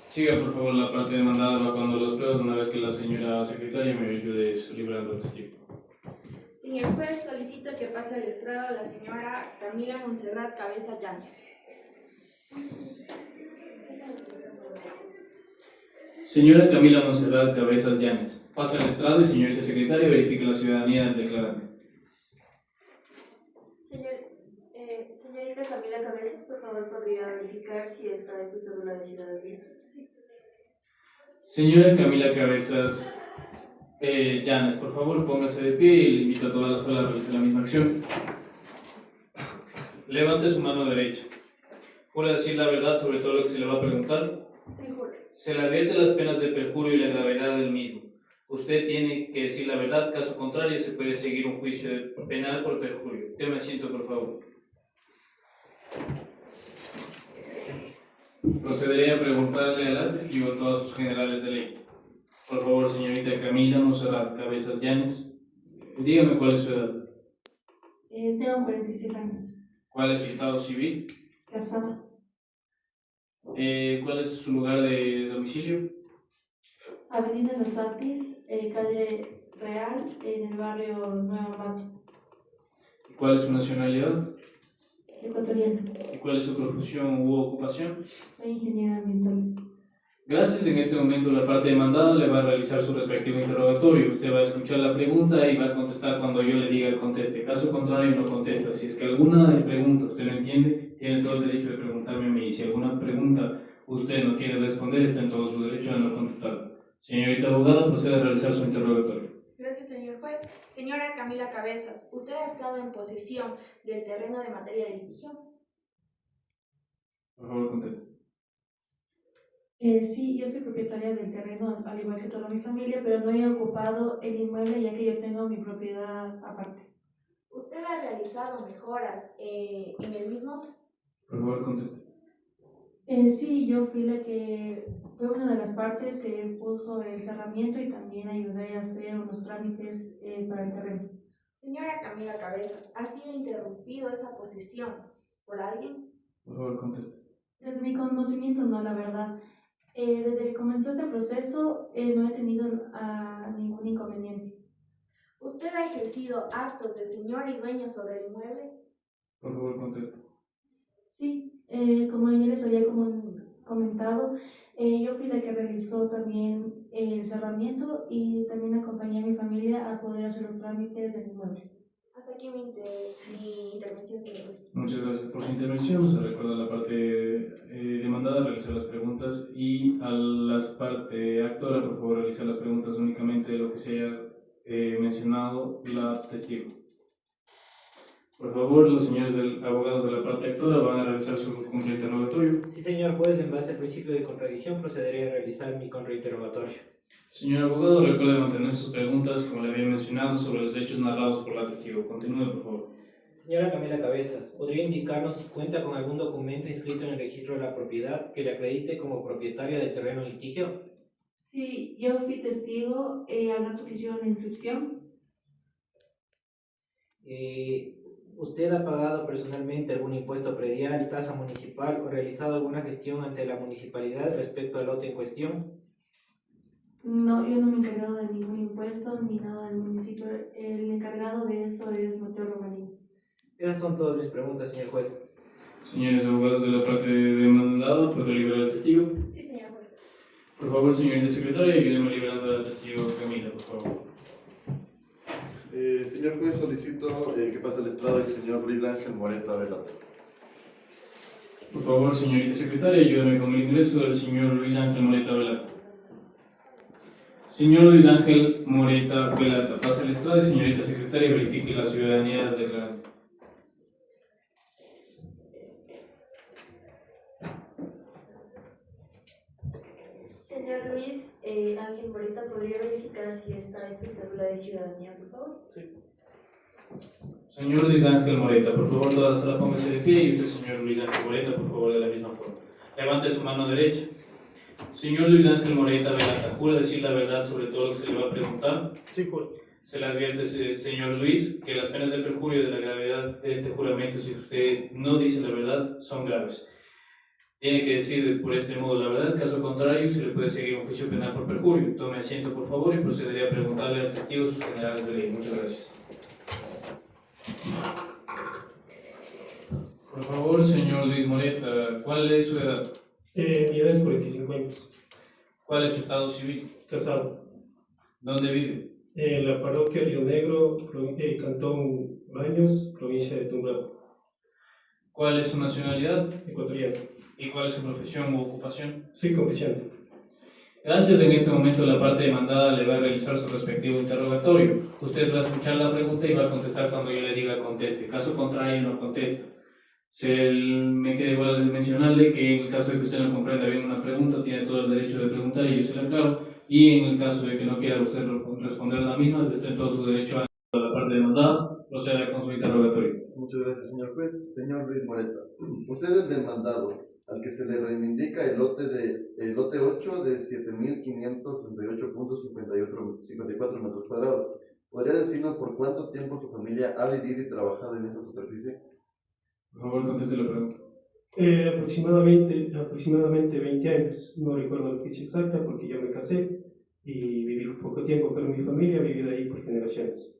Siga, por favor, la parte demandada evacuando las pruebas una vez que la señora secretaria me ayude liberando al testigo. Señor juez, solicito que pase al estrado la señora Camila Montserrat Cabeza Llanes. Señora Camila Montserrat Cabezas Llanes, pasa al estrado y señorita secretaria verifique la ciudadanía del declarante. Señorita Camila Cabezas, por favor, ¿podría verificar si esta esta es su cédula de ciudadanía. Señora Camila Cabezas Llanes, por favor, póngase de pie y le invito a toda la sala a realizar la misma acción. Levante su mano derecha. ¿Puede decir la verdad sobre todo lo que se le va a preguntar? Sí, juro. Se le advierte las penas de perjurio y la gravedad del mismo. Usted tiene que decir la verdad, caso contrario se puede seguir un juicio penal por perjurio. Tome asiento, por favor. Procederé a preguntarle al testigo todas sus generales de ley. Por favor, señorita Camila Monserrat Cabezas Llanes, dígame cuál es su edad. Tengo 46 años. ¿Cuál es su estado civil? Casada. ¿Cuál es su lugar de domicilio? Avenida Los Apis, calle Real, en el barrio Nuevo Ambato. ¿Cuál es su nacionalidad? Ecuatoriana. ¿Y cuál es su profesión u ocupación? Soy ingeniera ambiental. Gracias. En este momento la parte demandada le va a realizar su respectivo interrogatorio. Usted va a escuchar la pregunta y va a contestar cuando yo le diga que conteste. Caso contrario, no contesta. Si es que alguna pregunta usted no entiende, tiene todo el derecho de preguntarme a mí. Si alguna pregunta usted no quiere responder, está en todo su derecho de no contestar. Señorita abogada, procede a realizar su interrogatorio. Gracias, señor juez. Señora Camila Cabezas, ¿usted ha estado en posesión del terreno de materia de litigio? Por favor, conteste. Sí, yo soy propietaria del terreno, al igual que toda mi familia, pero no he ocupado el inmueble ya que yo tengo mi propiedad aparte. ¿Usted ha realizado mejoras en el mismo? Por favor, conteste. Sí, yo fui fue una de las partes que puso el cerramiento y también ayudé a hacer unos trámites para el terreno. Señora Camila Cabezas, ¿ha sido interrumpido esa posesión por alguien? Por favor, conteste. Desde mi conocimiento, no, la verdad. Desde que comenzó este proceso, no he tenido ningún inconveniente. ¿Usted ha ejercido actos de señor y dueño sobre el inmueble? Por favor, conteste. Sí, como ya les había comentado, yo fui la que realizó también el cerramiento y también acompañé a mi familia a poder hacer los trámites del inmueble. Hasta aquí mi intervención, señor juez. Muchas gracias por su intervención. Se recuerda la parte demandada, realizar las preguntas, y a la parte actora, por favor, realizar las preguntas únicamente de lo que se haya mencionado la testigo. Por favor, los señores abogados de la parte actora van a realizar su contrainterrogatorio. Sí, señor juez, en base al principio de contradicción procederé a realizar mi contrainterrogatorio. Señor abogado, recuerde mantener sus preguntas, como le había mencionado, sobre los hechos narrados por la testigo. Continúe, por favor. Señora Camila Cabezas, ¿podría indicarnos si cuenta con algún documento inscrito en el registro de la propiedad que le acredite como propietaria del terreno en litigio? Sí, yo fui testigo al rato que hicieron la inscripción. ¿Usted ha pagado personalmente algún impuesto predial, tasa municipal o realizado alguna gestión ante la municipalidad respecto al lote en cuestión? No, yo no me he encargado de ningún impuesto ni nada del municipio. El encargado de eso es Mateo Robalino. Esas son todas mis preguntas, señor juez. Señores abogados de la parte demandada, ¿puede liberar al testigo? Sí, señor juez. Por favor, señorita secretaria, ayúdeme liberando al testigo Camila, por favor. Señor juez, solicito que pase al estrado el señor Luis Ángel Moreta Velata. Por favor, señorita secretaria, ayúdeme con el ingreso del señor Luis Ángel Moreta Velata. Señor Luis Ángel Moreta Velata, pase al estrado y señorita secretaria verifique la ciudadanía del declarante. Señor Luis Ángel Moreta, ¿podría verificar si esta es su cédula de ciudadanía, por favor? Sí. Señor Luis Ángel Moreta, por favor, toda la sala póngase de pie, y usted, señor Luis Ángel Moreta, por favor, de la misma forma. Levante su mano derecha. Señor Luis Ángel Moreta Velata, ¿jura decir la verdad sobre todo lo que se le va a preguntar? Sí, juro. Se le advierte, señor Luis, que las penas de perjurio de la gravedad de este juramento, si usted no dice la verdad, son graves. Tiene que decir por este modo la verdad, caso contrario se le puede seguir un juicio penal por perjurio. Tome asiento, por favor, y procederé a preguntarle al testigo sus generales de ley. Muchas gracias. Por favor, señor Luis Moreta, ¿cuál es su edad? Mi edad es 45 años. ¿Cuál es su estado civil? Casado. ¿Dónde vive? En la parroquia Río Negro, cantón Baños, provincia de Tumbral. ¿Cuál es su nacionalidad? Ecuatoriano. ¿Y cuál es su profesión u ocupación? Soy comerciante. Gracias. En este momento la parte demandada le va a realizar su respectivo interrogatorio. Usted va a escuchar la pregunta y va a contestar cuando yo le diga conteste. Caso contrario, no contesta. Me queda igual mencionarle que en el caso de que usted no comprenda bien una pregunta, tiene todo el derecho de preguntar y yo se la aclaro. Y en el caso de que no quiera usted responder la misma, está en todo su derecho a la parte demandada, proceda con su interrogatorio. Muchas gracias, señor juez. Señor Luis Moreta, usted es el demandado al que se le reivindica el lote 8 de 7.568.54 metros cuadrados. ¿Podría decirnos por cuánto tiempo su familia ha vivido y trabajado en esa superficie? Por favor, conteste la pregunta. Aproximadamente 20 años. No recuerdo la fecha exacta porque yo me casé y viví poco tiempo, pero mi familia ha vivido ahí por generaciones.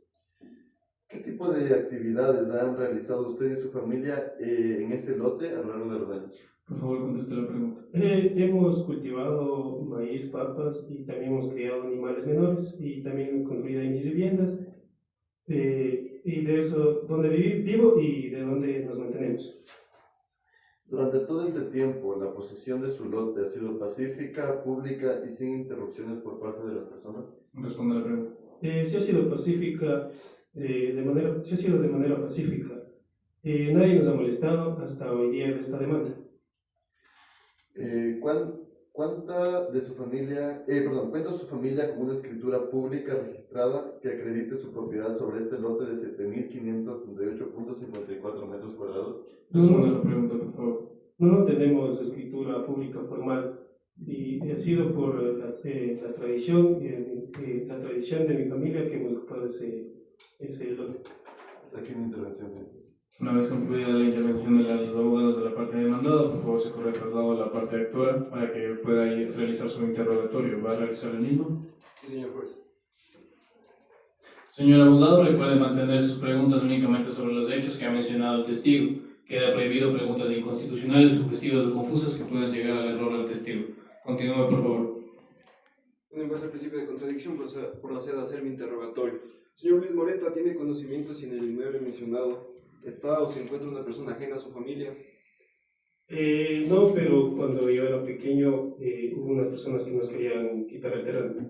¿Qué tipo de actividades han realizado usted y su familia en ese lote a lo largo de los años? Por favor, conteste la pregunta. Hemos cultivado maíz, papas y también hemos criado animales menores y también construido ahí mis viviendas. Y de eso, donde vivo y de donde nos mantenemos. Durante todo este tiempo, ¿la posesión de su lote ha sido pacífica, pública y sin interrupciones por parte de las personas? Responde la pregunta. Sí ha sido pacífica, sí ha sido de manera pacífica. Nadie nos ha molestado hasta hoy día de esta demanda. ¿Cuenta su familia con una escritura pública registrada que acredite su propiedad sobre este lote de 7.568.54 metros cuadrados? Responde la pregunta, por favor. No tenemos escritura pública formal y ha sido por la tradición de mi familia que hemos ocupado ese lote. Aquí mi intervención, señor. Una vez concluida la intervención de los abogados de la parte demandada, por favor se corre traslado a la parte actora para que pueda realizar su interrogatorio. ¿Va a realizar el mismo? Sí, señor juez. Señor abogado, recuerde mantener sus preguntas únicamente sobre los hechos que ha mencionado el testigo. Queda prohibido preguntas inconstitucionales, sugestivas o confusas que puedan llegar al error al testigo. Continúe, por favor. En base al principio de contradicción, procedo a hacer mi interrogatorio. Señor Luis Moreta, ¿tiene conocimiento si en el inmueble mencionado está o se encuentra una persona ajena a su familia? No, pero cuando yo era pequeño hubo unas personas que nos querían quitar el terreno.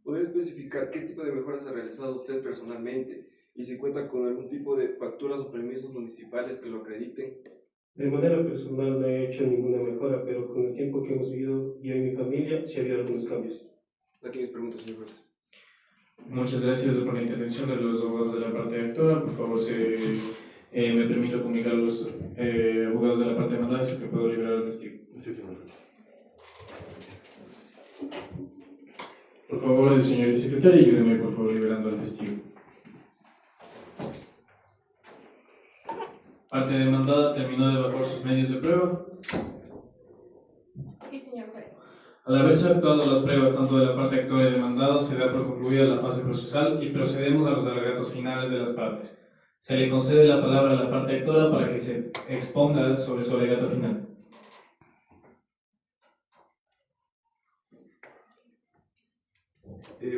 ¿Podría especificar qué tipo de mejoras ha realizado usted personalmente y si cuenta con algún tipo de facturas o permisos municipales que lo acrediten? De manera personal no he hecho ninguna mejora, pero con el tiempo que hemos vivido yo y mi familia sí ha habido algunos cambios. Hasta aquí mis preguntas, señor juez. Muchas gracias por la intervención de los abogados de la parte actora. Por favor, me permito comunicar a los abogados de la parte demandada si que puedo liberar al testigo. Sí, señor juez. Por favor, señor secretario, ayúdeme por favor liberando al testigo. Parte demandada terminó de evacuar sus medios de prueba. Sí, señor juez. Al haberse actuado las pruebas tanto de la parte actora y demandada, se da por concluida la fase procesal y procedemos a los alegatos finales de las partes. Se le concede la palabra a la parte actora para que se exponga sobre su alegato final.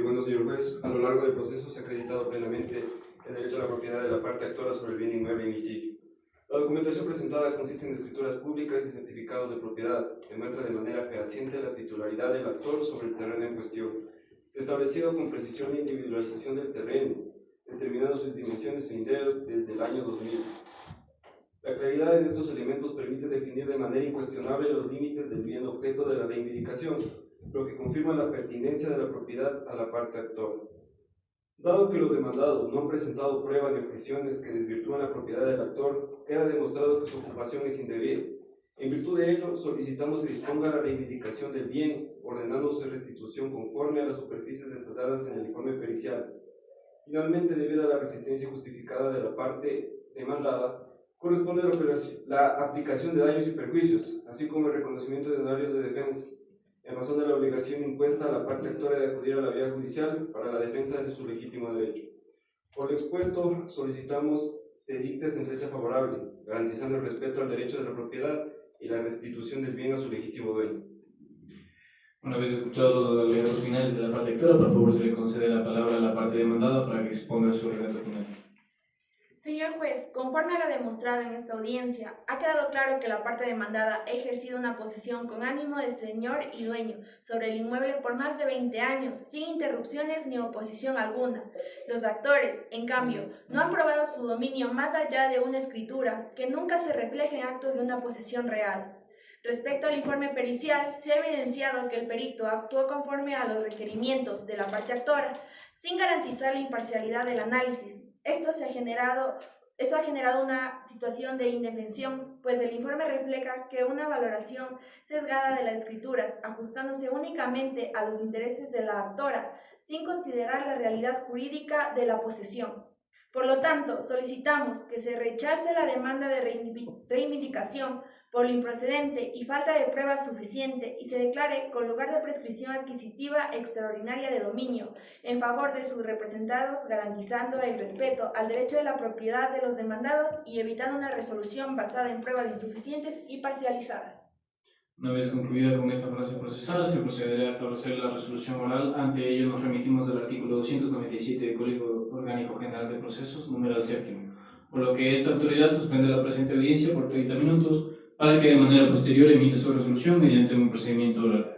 Bueno, señor juez, a lo largo del proceso se ha acreditado plenamente el derecho a la propiedad de la parte actora sobre el bien inmueble en litigio. La documentación presentada consiste en escrituras públicas y certificados de propiedad, que muestra de manera fehaciente la titularidad del actor sobre el terreno en cuestión, establecido con precisión e individualización del terreno, determinando sus dimensiones e ideas desde el año 2000. La claridad en estos elementos permite definir de manera incuestionable los límites del bien objeto de la reivindicación, lo que confirma la pertinencia de la propiedad a la parte actora. Dado que los demandados no han presentado pruebas ni objeciones que desvirtúan la propiedad del actor, queda demostrado que su ocupación es indebida. En virtud de ello, solicitamos se disponga la reivindicación del bien, ordenando su restitución conforme a las superficies detalladas en el informe pericial. Finalmente, debido a la resistencia justificada de la parte demandada, corresponde la aplicación de daños y perjuicios, así como el reconocimiento de honorarios de defensa, en razón de la obligación impuesta a la parte actora de acudir a la vía judicial para la defensa de su legítimo derecho. Por lo expuesto, solicitamos se dicte sentencia favorable, garantizando el respeto al derecho de la propiedad y la restitución del bien a su legítimo dueño. Una vez escuchados los alegatos finales de la parte actora, por favor se le concede la palabra a la parte demandada para que exponga su relato final. Señor juez, conforme a lo demostrado en esta audiencia, ha quedado claro que la parte demandada ha ejercido una posesión con ánimo de señor y dueño sobre el inmueble por más de 20 años, sin interrupciones ni oposición alguna. Los actores, en cambio, no han probado su dominio más allá de una escritura, que nunca se refleja en actos de una posesión real. Respecto al informe pericial, se ha evidenciado que el perito actuó conforme a los requerimientos de la parte actora, sin garantizar la imparcialidad del análisis. Esto ha generado una situación de indefensión, pues el informe refleja que una valoración sesgada de las escrituras, ajustándose únicamente a los intereses de la actora, sin considerar la realidad jurídica de la posesión. Por lo tanto, solicitamos que se rechace la demanda de reivindicación por lo improcedente y falta de prueba suficiente y se declare con lugar de prescripción adquisitiva extraordinaria de dominio en favor de sus representados, garantizando el respeto al derecho de la propiedad de los demandados y evitando una resolución basada en pruebas insuficientes y parcializadas. Una vez concluida con esta fase procesal, se procederá a establecer la resolución oral. Ante ello nos remitimos del artículo 297 del Código Orgánico General de Procesos, numeral 7, por lo que esta autoridad suspende la presente audiencia por 30 minutos para que de manera posterior emita su resolución mediante un procedimiento oral.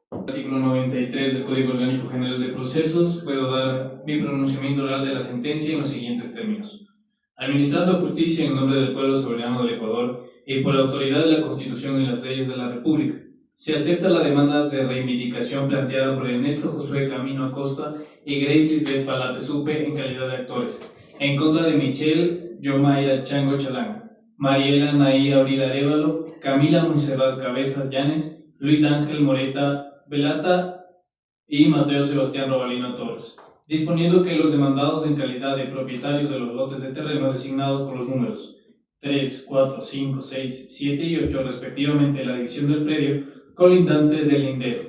Artículo 93 del Código Orgánico General de Procesos, puedo dar mi pronunciamiento oral de la sentencia en los siguientes términos. Administrando justicia en nombre del pueblo soberano del Ecuador y por la autoridad de la Constitución y las leyes de la República, se acepta la demanda de reivindicación planteada por Ernesto Josué Camino Acosta y Grace Lisbeth Palate Supe en calidad de actores, en contra de Michelle Yomaira Chango Chalán, Mariela Naí Abril Arévalo, Camila Montserrat Cabezas Llanes, Luis Ángel Moreta Velata y Mateo Sebastián Robalino Torres, disponiendo que los demandados en calidad de propietarios de los lotes de terreno designados con los números 3, 4, 5, 6, 7 y 8 respectivamente en la división del predio colindante del lindero.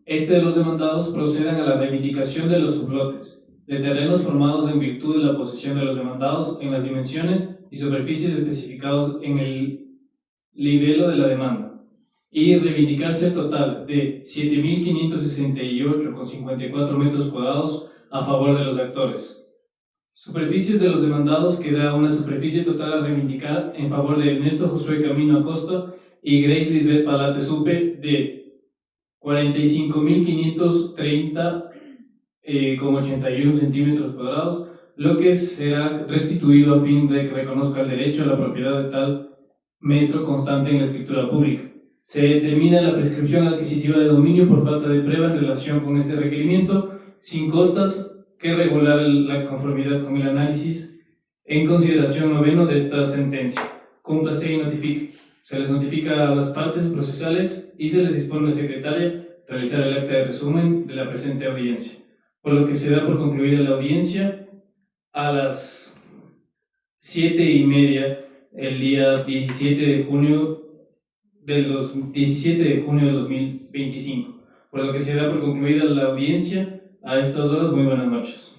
De los demandados procedan a la reivindicación de los sublotes de terrenos formados en virtud de la posesión de los demandados en las dimensiones y superficies especificados en el libelo de la demanda y reivindicarse el total de 7.568,54 metros cuadrados a favor de los actores. Superficies de los demandados que da una superficie total a reivindicar en favor de Ernesto Josué Camino Acosta y Grace Lisbeth Palate Supe de 45.530,81 centímetros cuadrados, lo que será restituido a fin de que reconozca el derecho a la propiedad de tal metro constante en la escritura pública. Se determina la prescripción adquisitiva de dominio por falta de prueba en relación con este requerimiento, sin costas que regular la conformidad con el análisis en consideración noveno de esta sentencia. Cúmplase y notifique. Se les notifica a las partes procesales y se les dispone a la secretaria realizar el acta de resumen de la presente audiencia, por lo que se da por concluida la audiencia a las 7:30 el día 17 de junio de 2025, por lo que se da por concluida la audiencia a estas horas. Muy buenas noches.